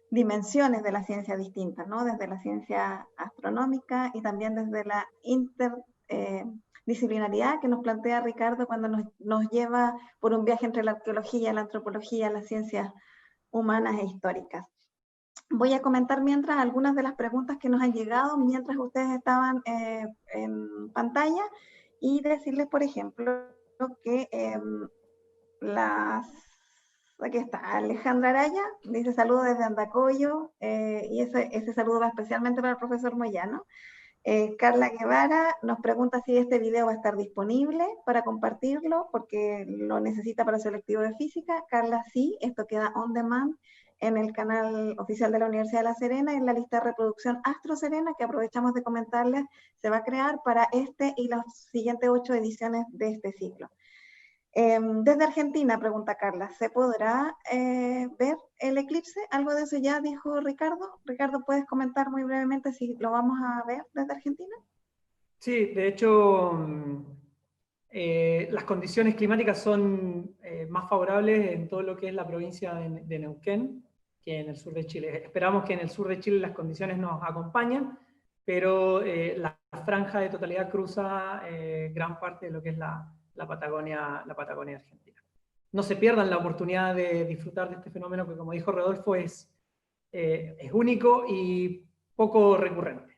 Speaker 1: dimensiones de la ciencia distintas, ¿no? Desde la ciencia astronómica y también desde la interdisciplinaridad que nos plantea Ricardo cuando nos lleva por un viaje entre la arqueología, la antropología, las ciencias humanas e históricas. Voy a comentar mientras algunas de las preguntas que nos han llegado mientras ustedes estaban en pantalla y decirles, por ejemplo, que aquí está, Alejandra Araya, dice saludos desde Andacollo, y ese saludo va especialmente para el profesor Moyano. Carla Guevara nos pregunta si este video va a estar disponible para compartirlo, porque lo necesita para el selectivo de física. Carla, sí, esto queda on demand en el canal oficial de la Universidad de La Serena, en la lista de reproducción Astro Serena, que aprovechamos de comentarles, se va a crear para este y las siguientes 8 ediciones de este ciclo. Desde Argentina, pregunta Carla, ¿se podrá ver el eclipse? Algo de eso ya dijo Ricardo. Ricardo, ¿puedes comentar muy brevemente si lo vamos a ver desde Argentina?
Speaker 3: Sí, de hecho, las condiciones climáticas son más favorables en todo lo que es la provincia de Neuquén que en el sur de Chile. Esperamos que en el sur de Chile las condiciones nos acompañen, pero la franja de totalidad cruza gran parte de lo que es la Patagonia argentina. No se pierdan la oportunidad de disfrutar de este fenómeno que, como dijo Rodolfo, es único y poco recurrente.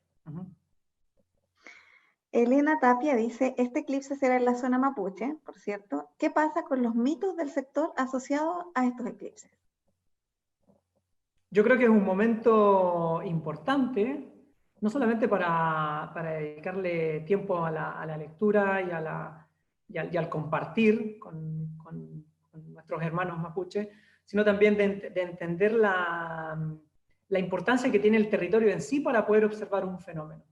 Speaker 1: Elena Tapia dice, este eclipse será en la zona mapuche, por cierto. ¿Qué pasa con los mitos del sector asociados a estos eclipses?
Speaker 3: Yo creo que es un momento importante, no solamente para dedicarle tiempo a la lectura y al compartir con nuestros hermanos mapuche, sino también de entender la importancia que tiene el territorio en sí para poder observar un fenómeno.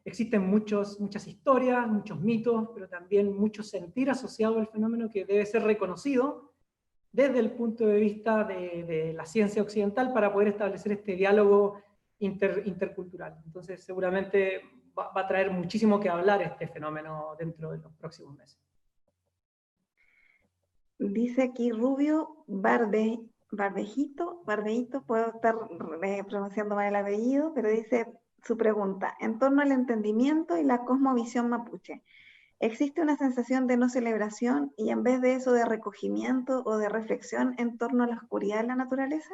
Speaker 3: Existen muchas historias, muchos mitos, pero también mucho sentir asociado al fenómeno que debe ser reconocido desde el punto de vista de la ciencia occidental para poder establecer este diálogo intercultural. Entonces seguramente va a traer muchísimo que hablar este fenómeno dentro de los próximos meses.
Speaker 1: Dice aquí Rubio Barbejito, puedo estar pronunciando mal el apellido, pero dice su pregunta, en torno al entendimiento y la cosmovisión mapuche. ¿Existe una sensación de no celebración y en vez de eso de recogimiento o de reflexión en torno a la oscuridad de la naturaleza?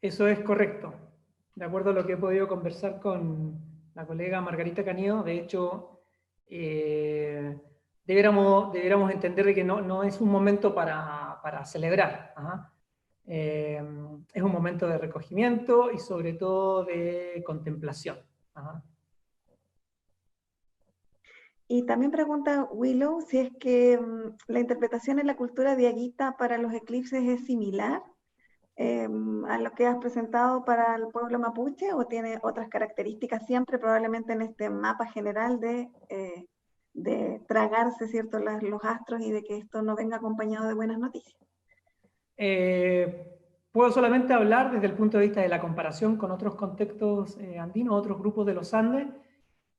Speaker 1: Eso
Speaker 3: es correcto. De acuerdo a lo que he podido conversar con la colega Margarita Canío, de hecho, deberíamos entender de que no es un momento para celebrar. Es un momento de recogimiento y sobre todo de contemplación.
Speaker 1: Y también pregunta Willow si es que la interpretación en la cultura diaguita para los eclipses es similar a lo que has presentado para el pueblo mapuche o tiene otras características siempre probablemente en este mapa general de tragarse, ¿cierto?, los astros y de que esto no venga acompañado de buenas noticias.
Speaker 3: Puedo solamente hablar desde el punto de vista de la comparación con otros contextos andinos, otros grupos de los Andes,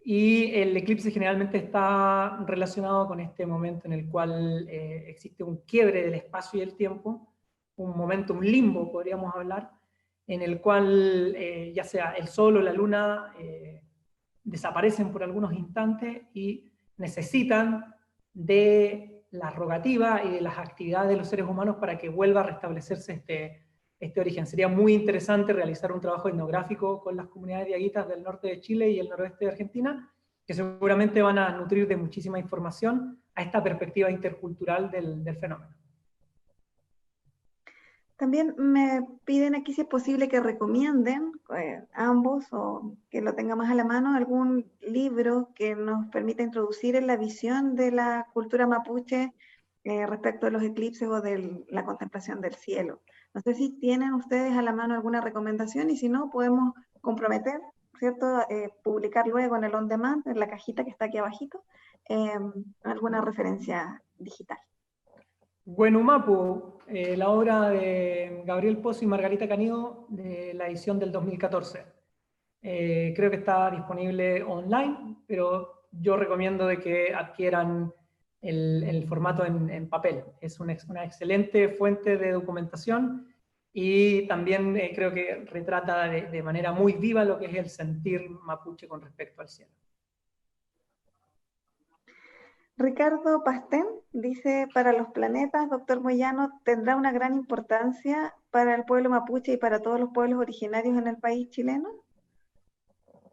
Speaker 3: y el eclipse generalmente está relacionado con este momento en el cual existe un quiebre del espacio y el tiempo, un momento, un limbo, podríamos hablar, en el cual ya sea el Sol o la Luna desaparecen por algunos instantes y necesitan de la rogativa y de las actividades de los seres humanos para que vuelva a restablecerse este origen. Sería muy interesante realizar un trabajo etnográfico con las comunidades diaguitas del norte de Chile y el noroeste de Argentina, que seguramente van a nutrir de muchísima información a esta perspectiva intercultural del fenómeno.
Speaker 1: También me piden aquí si es posible que recomienden ambos, o que lo tenga más a la mano, algún libro que nos permita introducir en la visión de la cultura mapuche respecto de los eclipses o de la contemplación del cielo. No sé si tienen ustedes a la mano alguna recomendación, y si no, podemos comprometer, ¿cierto? Publicar luego en el on demand, en la cajita que está aquí abajito, alguna referencia digital.
Speaker 3: Huenumapu, la obra de Gabriel Pozo y Margarita Canido, de la edición del 2014. Creo que está disponible online, pero yo recomiendo de que adquieran el formato en papel. Es una excelente fuente de documentación y también creo que retrata de manera muy viva lo que es el sentir mapuche con respecto al cielo.
Speaker 1: Ricardo Pastén dice, para los planetas, doctor Moyano, ¿tendrá una gran importancia para el pueblo mapuche y para todos los pueblos originarios en el país chileno?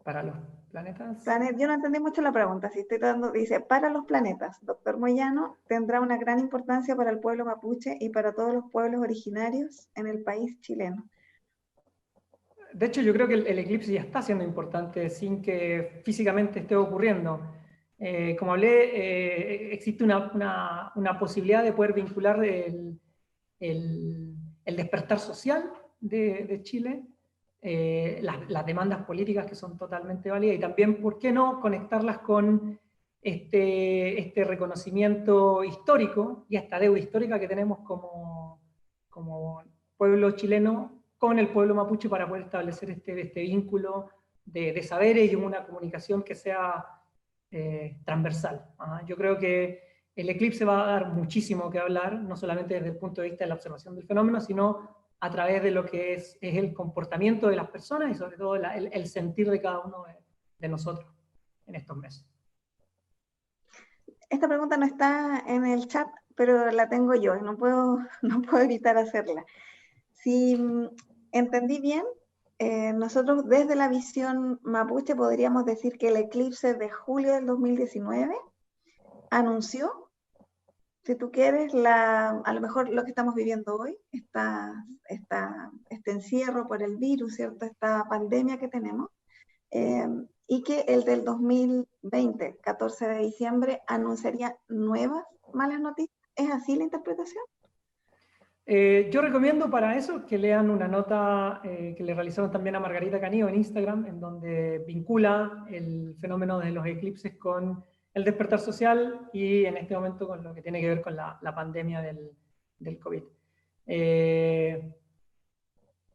Speaker 3: Para los planetas.
Speaker 1: Yo no entendí mucho la pregunta. Si estoy dando, dice, para los planetas, doctor Moyano, ¿tendrá una gran importancia para el pueblo mapuche y para todos los pueblos originarios en el país chileno?
Speaker 3: De hecho, yo creo que el eclipse ya está siendo importante sin que físicamente esté ocurriendo. Como hablé, existe una posibilidad de poder vincular el despertar social de Chile, las demandas políticas que son totalmente válidas, y también, ¿por qué no?, conectarlas con este reconocimiento histórico y esta deuda histórica que tenemos como pueblo chileno con el pueblo mapuche, para poder establecer este vínculo de saberes y una comunicación que sea transversal. Yo creo que el eclipse va a dar muchísimo que hablar, no solamente desde el punto de vista de la observación del fenómeno, sino a través de lo que es el comportamiento de las personas y sobre todo el sentir de cada uno de nosotros en estos meses.
Speaker 1: Esta pregunta no está en el chat, pero la tengo yo y no puedo evitar hacerla. Si entendí bien, nosotros desde la visión mapuche podríamos decir que el eclipse de julio del 2019 anunció, si tú quieres, a lo mejor lo que estamos viviendo hoy, este encierro por el virus, ¿cierto? Esta pandemia que tenemos, y que el del 2020, 14 de diciembre, anunciaría nuevas malas noticias. ¿Es así la interpretación?
Speaker 3: Yo recomiendo para eso que lean una nota que le realizaron también a Margarita Canido en Instagram, en donde vincula el fenómeno de los eclipses con el despertar social y en este momento con lo que tiene que ver con la pandemia del COVID.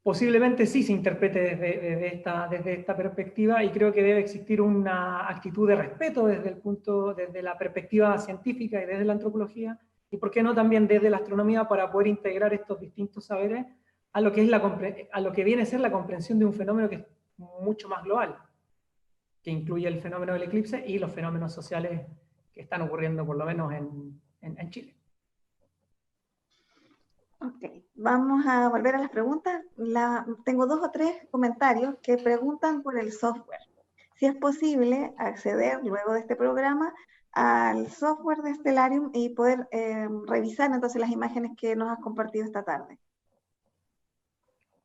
Speaker 3: Posiblemente sí se interprete desde esta perspectiva, y creo que debe existir una actitud de respeto desde la perspectiva científica y desde la antropología, y por qué no también desde la astronomía, para poder integrar estos distintos saberes a lo que viene a ser la comprensión de un fenómeno que es mucho más global, que incluye el fenómeno del eclipse y los fenómenos sociales que están ocurriendo por lo menos en Chile.
Speaker 1: Ok, vamos a volver a las preguntas. Tengo 2 o 3 comentarios que preguntan por el software. Si es posible acceder luego de este programa al software de Stellarium y poder revisar entonces las imágenes que nos has compartido esta tarde.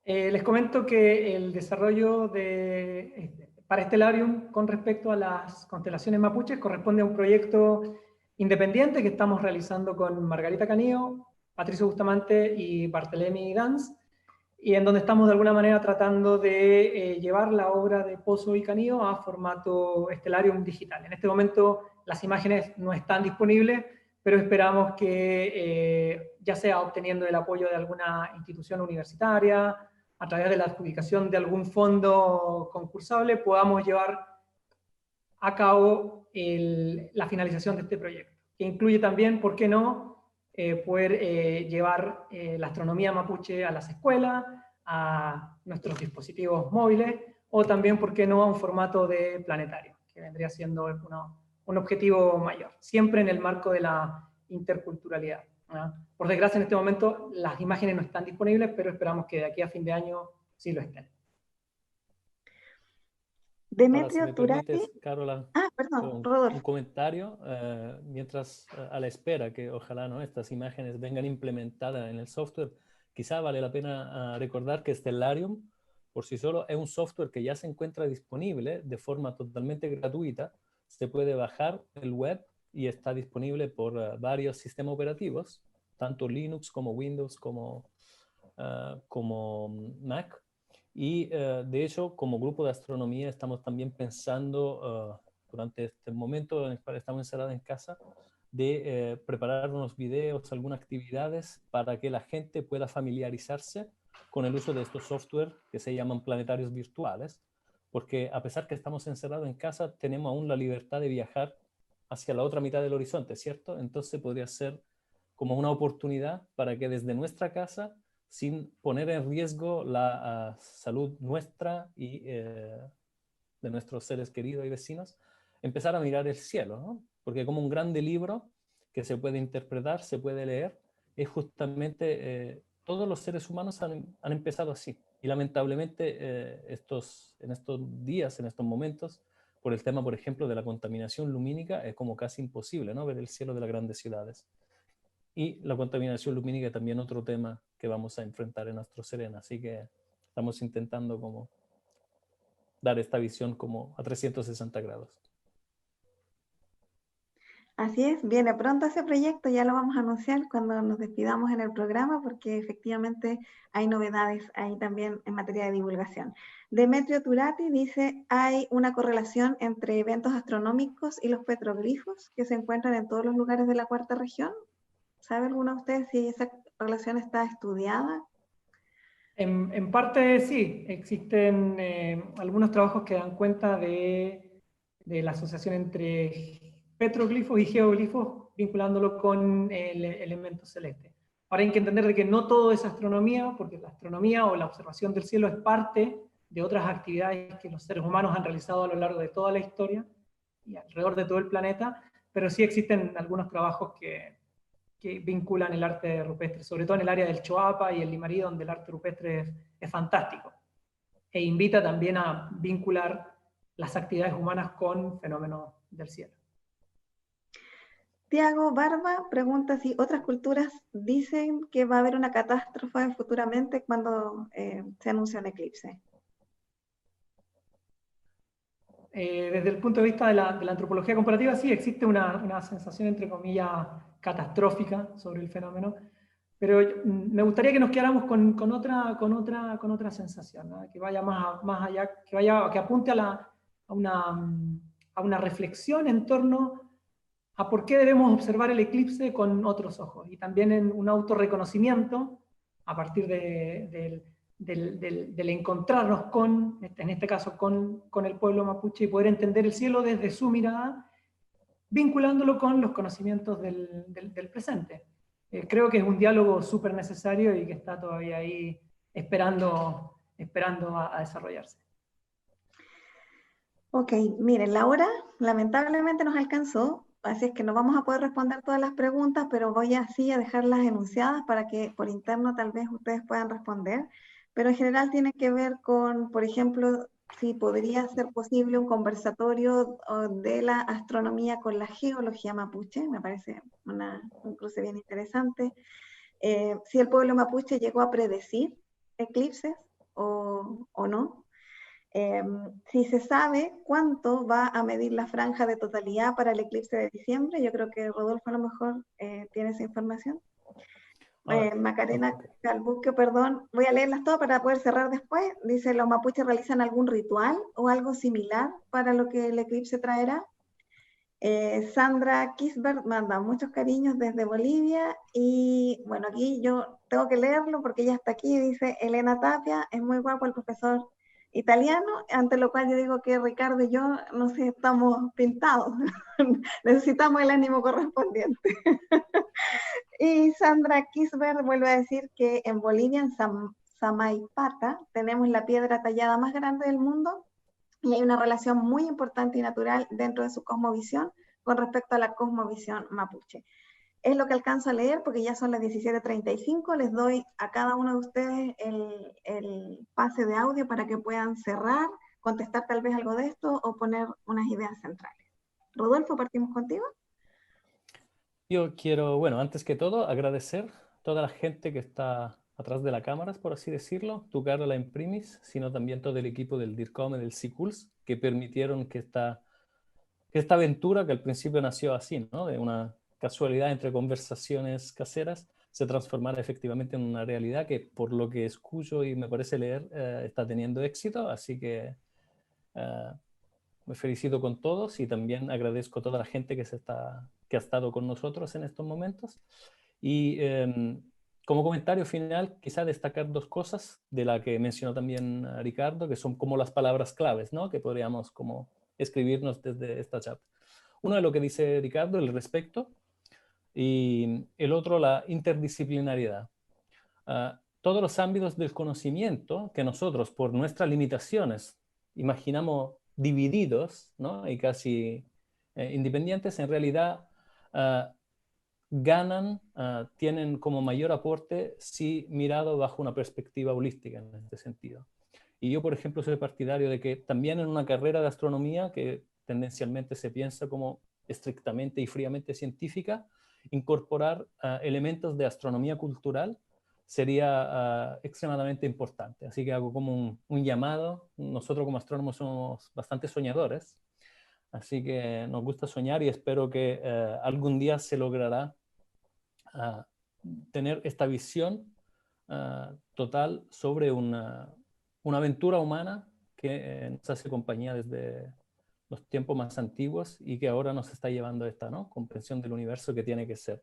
Speaker 3: Les comento que el desarrollo para Stellarium con respecto a las constelaciones mapuches corresponde a un proyecto independiente que estamos realizando con Margarita Canido, Patricio Bustamante y Barthelemy Danz, y en donde estamos de alguna manera tratando de llevar la obra de Pozo y Canido a formato Stellarium digital. En este momento las imágenes no están disponibles, pero esperamos que ya sea obteniendo el apoyo de alguna institución universitaria, a través de la adjudicación de algún fondo concursable, podamos llevar a cabo la finalización de este proyecto, que incluye también, ¿por qué no?, poder llevar la astronomía mapuche a las escuelas, a nuestros dispositivos móviles, o también, ¿por qué no?, a un formato de planetario, que vendría siendo un objetivo mayor, siempre en el marco de la interculturalidad. Por desgracia, en este momento las imágenes no están disponibles, pero esperamos que de aquí a fin de año sí lo estén.
Speaker 2: Ahora, si
Speaker 1: Demetrio
Speaker 2: me
Speaker 1: Turati.
Speaker 2: permites, Carola,
Speaker 1: Perdón,
Speaker 2: un
Speaker 1: Rodolfo.
Speaker 2: comentario, mientras a la espera que ojalá ¿no? estas imágenes vengan implementadas en el software, quizá vale la pena recordar que Stellarium por sí solo es un software que ya se encuentra disponible de forma totalmente gratuita. Se puede bajar el web y está disponible por varios sistemas operativos, tanto Linux como Windows como Mac. Y de hecho, como grupo de astronomía, estamos también pensando durante este momento en el cual estamos encerrados en casa, de preparar unos videos, algunas actividades para que la gente pueda familiarizarse con el uso de estos software que se llaman planetarios virtuales, porque a pesar que estamos encerrados en casa, tenemos aún la libertad de viajar hacia la otra mitad del horizonte, ¿cierto? Entonces podría ser como una oportunidad para que desde nuestra casa, sin poner en riesgo la salud nuestra y de nuestros seres queridos y vecinos, empezar a mirar el cielo, ¿no? Porque como un grande libro que se puede interpretar, se puede leer, es justamente todos los seres humanos han empezado así. Y lamentablemente en estos días, en estos momentos, por el tema, por ejemplo, de la contaminación lumínica, es como casi imposible, ¿no? Ver el cielo de las grandes ciudades. Y la contaminación lumínica también otro tema que vamos a enfrentar en Astro Serena. Así que estamos intentando como dar esta visión como a 360 grados.
Speaker 1: Así es, viene pronto ese proyecto, ya lo vamos a anunciar cuando nos despidamos en el programa, porque efectivamente hay novedades ahí también en materia de divulgación. Demetrio Turati dice, hay una correlación entre eventos astronómicos y los petroglifos que se encuentran en todos los lugares de la cuarta región. ¿Sabe alguno de ustedes si esa relación está estudiada?
Speaker 3: En parte sí, existen algunos trabajos que dan cuenta de la asociación entre petroglifos y geoglifos, vinculándolo con elementos celestes. Ahora hay que entender de que no todo es astronomía, porque la astronomía o la observación del cielo es parte de otras actividades que los seres humanos han realizado a lo largo de toda la historia y alrededor de todo el planeta, pero sí existen algunos trabajos que vinculan el arte rupestre, sobre todo en el área del Choapa y el Limarí, donde el arte rupestre es fantástico. E invita también a vincular las actividades humanas con fenómenos del cielo.
Speaker 1: Tiago Barba pregunta si otras culturas dicen que va a haber una catástrofe futuramente cuando se anuncia un eclipse.
Speaker 3: Desde el punto de vista de la antropología comparativa, sí existe una sensación, entre comillas, catastrófica sobre el fenómeno, pero me gustaría que nos quedáramos con otra sensación, ¿no? Que vaya más allá, que apunte a una reflexión en torno a por qué debemos observar el eclipse con otros ojos, y también en un autorreconocimiento a partir del encontrarnos con, en este caso, con el pueblo mapuche y poder entender el cielo desde su mirada, vinculándolo con los conocimientos del presente. Creo que es un diálogo súper necesario y que está todavía ahí esperando a desarrollarse.
Speaker 1: Ok, miren, la hora lamentablemente nos alcanzó, así es que no vamos a poder responder todas las preguntas, pero voy así a dejarlas enunciadas para que por interno tal vez ustedes puedan responder. Pero en general tiene que ver con, por ejemplo, si podría ser posible un conversatorio de la astronomía con la geología mapuche, me parece un cruce bien interesante. Si el pueblo mapuche llegó a predecir eclipses o no. Si se sabe cuánto va a medir la franja de totalidad para el eclipse de diciembre, yo creo que Rodolfo a lo mejor tiene esa información. Macarena Calbuque, perdón, voy a leerlas todas para poder cerrar después. Dice, ¿los mapuches realizan algún ritual o algo similar para lo que el eclipse traerá? Sandra Kisbert manda muchos cariños desde Bolivia y bueno, aquí yo tengo que leerlo porque ella está aquí, dice Elena Tapia, es muy guapo el profesor italiano, ante lo cual yo digo que Ricardo y yo no sé, estamos pintados, necesitamos el ánimo correspondiente. Y Sandra Kisbert vuelve a decir que en Bolivia, en Samaipata, tenemos la piedra tallada más grande del mundo y hay una relación muy importante y natural dentro de su cosmovisión con respecto a la cosmovisión mapuche. Es lo que alcanzo a leer porque ya son las 17:35. Les doy a cada uno de ustedes el pase de audio para que puedan cerrar, contestar tal vez algo de esto o poner unas ideas centrales. Rodolfo, partimos contigo.
Speaker 2: Yo quiero, bueno, antes que todo, agradecer a toda la gente que está atrás de las cámaras, por así decirlo, tu cara la imprimis, sino también todo el equipo del DIRCOM y del SICULS, que permitieron que esta aventura, que al principio nació así, ¿no? De una casualidad entre conversaciones caseras, se transformara efectivamente en una realidad que, por lo que escucho y me parece leer, está teniendo éxito. Así que me felicito con todos y también agradezco a toda la gente que ha estado con nosotros en estos momentos. Y como comentario final, quizá destacar dos cosas de la que mencionó también Ricardo, que son como las palabras claves, ¿no? Que podríamos como escribirnos desde esta chat. Uno es lo que dice Ricardo, el respeto, y el otro, la interdisciplinariedad. Todos los ámbitos del conocimiento que nosotros, por nuestras limitaciones, imaginamos divididos, ¿no? Y casi independientes, en realidad ganan, tienen como mayor aporte si mirado bajo una perspectiva holística en este sentido. Y yo, por ejemplo, soy partidario de que también en una carrera de astronomía, que tendencialmente se piensa como estrictamente y fríamente científica, incorporar elementos de astronomía cultural sería extremadamente importante. Así que hago como un llamado. Nosotros como astrónomos somos bastante soñadores, así que nos gusta soñar y espero que algún día se logrará tener esta visión total sobre una aventura humana que nos hace compañía desde los tiempos más antiguos y que ahora nos está llevando a esta, ¿no? Comprensión del universo que tiene que ser,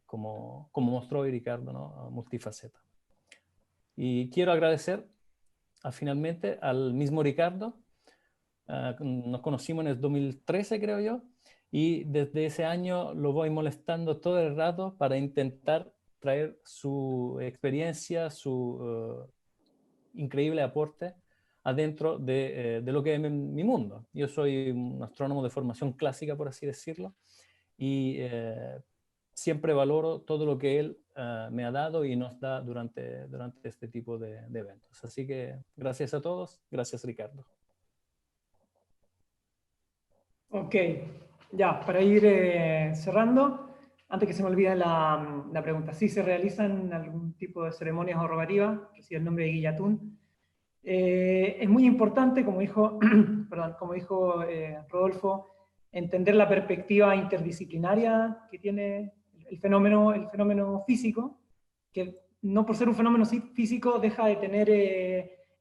Speaker 2: como mostró Ricardo, ¿no? Multifaceta. Y quiero agradecer finalmente al mismo Ricardo. Nos conocimos en el 2013, creo yo, y desde ese año lo voy molestando todo el rato para intentar traer su experiencia, su increíble aporte adentro de lo que es mi mundo. Yo soy un astrónomo de formación clásica, por así decirlo, y siempre valoro todo lo que él me ha dado y nos da durante este tipo de eventos. Así que gracias a todos, gracias Ricardo.
Speaker 3: Ok, ya, para ir cerrando, antes que se me olvide la pregunta, ¿sí se realizan algún tipo de ceremonias o rogativas? Recibe el nombre de Guillatún. Es muy importante, como dijo, perdón, como dijo Rodolfo, entender la perspectiva interdisciplinaria que tiene el fenómeno físico, que no por ser un fenómeno físico deja de tener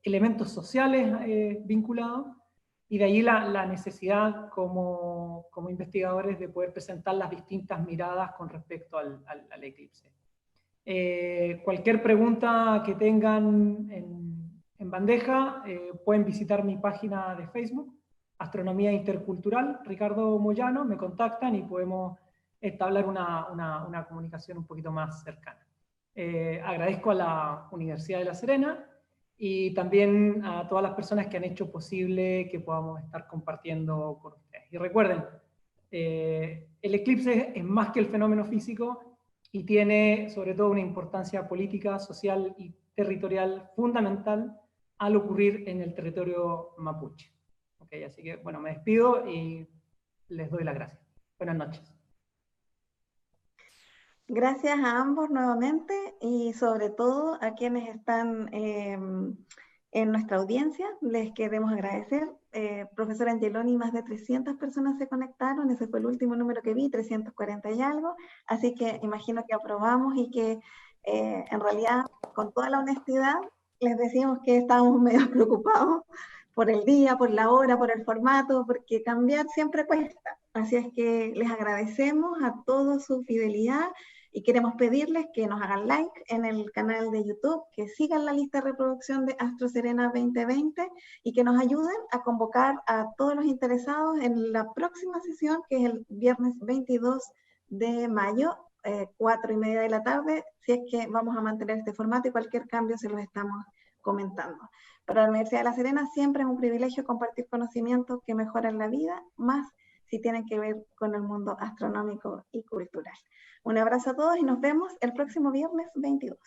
Speaker 3: elementos sociales vinculados, y de ahí la necesidad como investigadores de poder presentar las distintas miradas con respecto al eclipse. Cualquier pregunta que tengan en bandeja, pueden visitar mi página de Facebook, Astronomía Intercultural, Ricardo Moyano, me contactan y podemos entablar una comunicación un poquito más cercana. Agradezco a la Universidad de La Serena y también a todas las personas que han hecho posible que podamos estar compartiendo con ustedes. Y recuerden, el eclipse es más que el fenómeno físico y tiene sobre todo una importancia política, social y territorial fundamental al ocurrir en el territorio mapuche. Okay, así que, bueno, me despido y les doy las gracias. Buenas noches.
Speaker 1: Gracias a ambos nuevamente y sobre todo a quienes están en nuestra audiencia. Les queremos agradecer. Profesor Angeloni, más de 300 personas se conectaron, ese fue el último número que vi, 340 y algo, así que imagino que aprobamos y que en realidad, con toda la honestidad, les decimos que estábamos medio preocupados por el día, por la hora, por el formato, porque cambiar siempre cuesta. Así es que les agradecemos a todos su fidelidad y queremos pedirles que nos hagan like en el canal de YouTube, que sigan la lista de reproducción de Astro Serena 2020 y que nos ayuden a convocar a todos los interesados en la próxima sesión, que es el viernes 22 de mayo, 4:30 de la tarde, si es que vamos a mantener este formato y cualquier cambio se los estamos comentando. Para la Universidad de La Serena siempre es un privilegio compartir conocimientos que mejoran la vida, más si tienen que ver con el mundo astronómico y cultural. Un abrazo a todos y nos vemos el próximo viernes 22.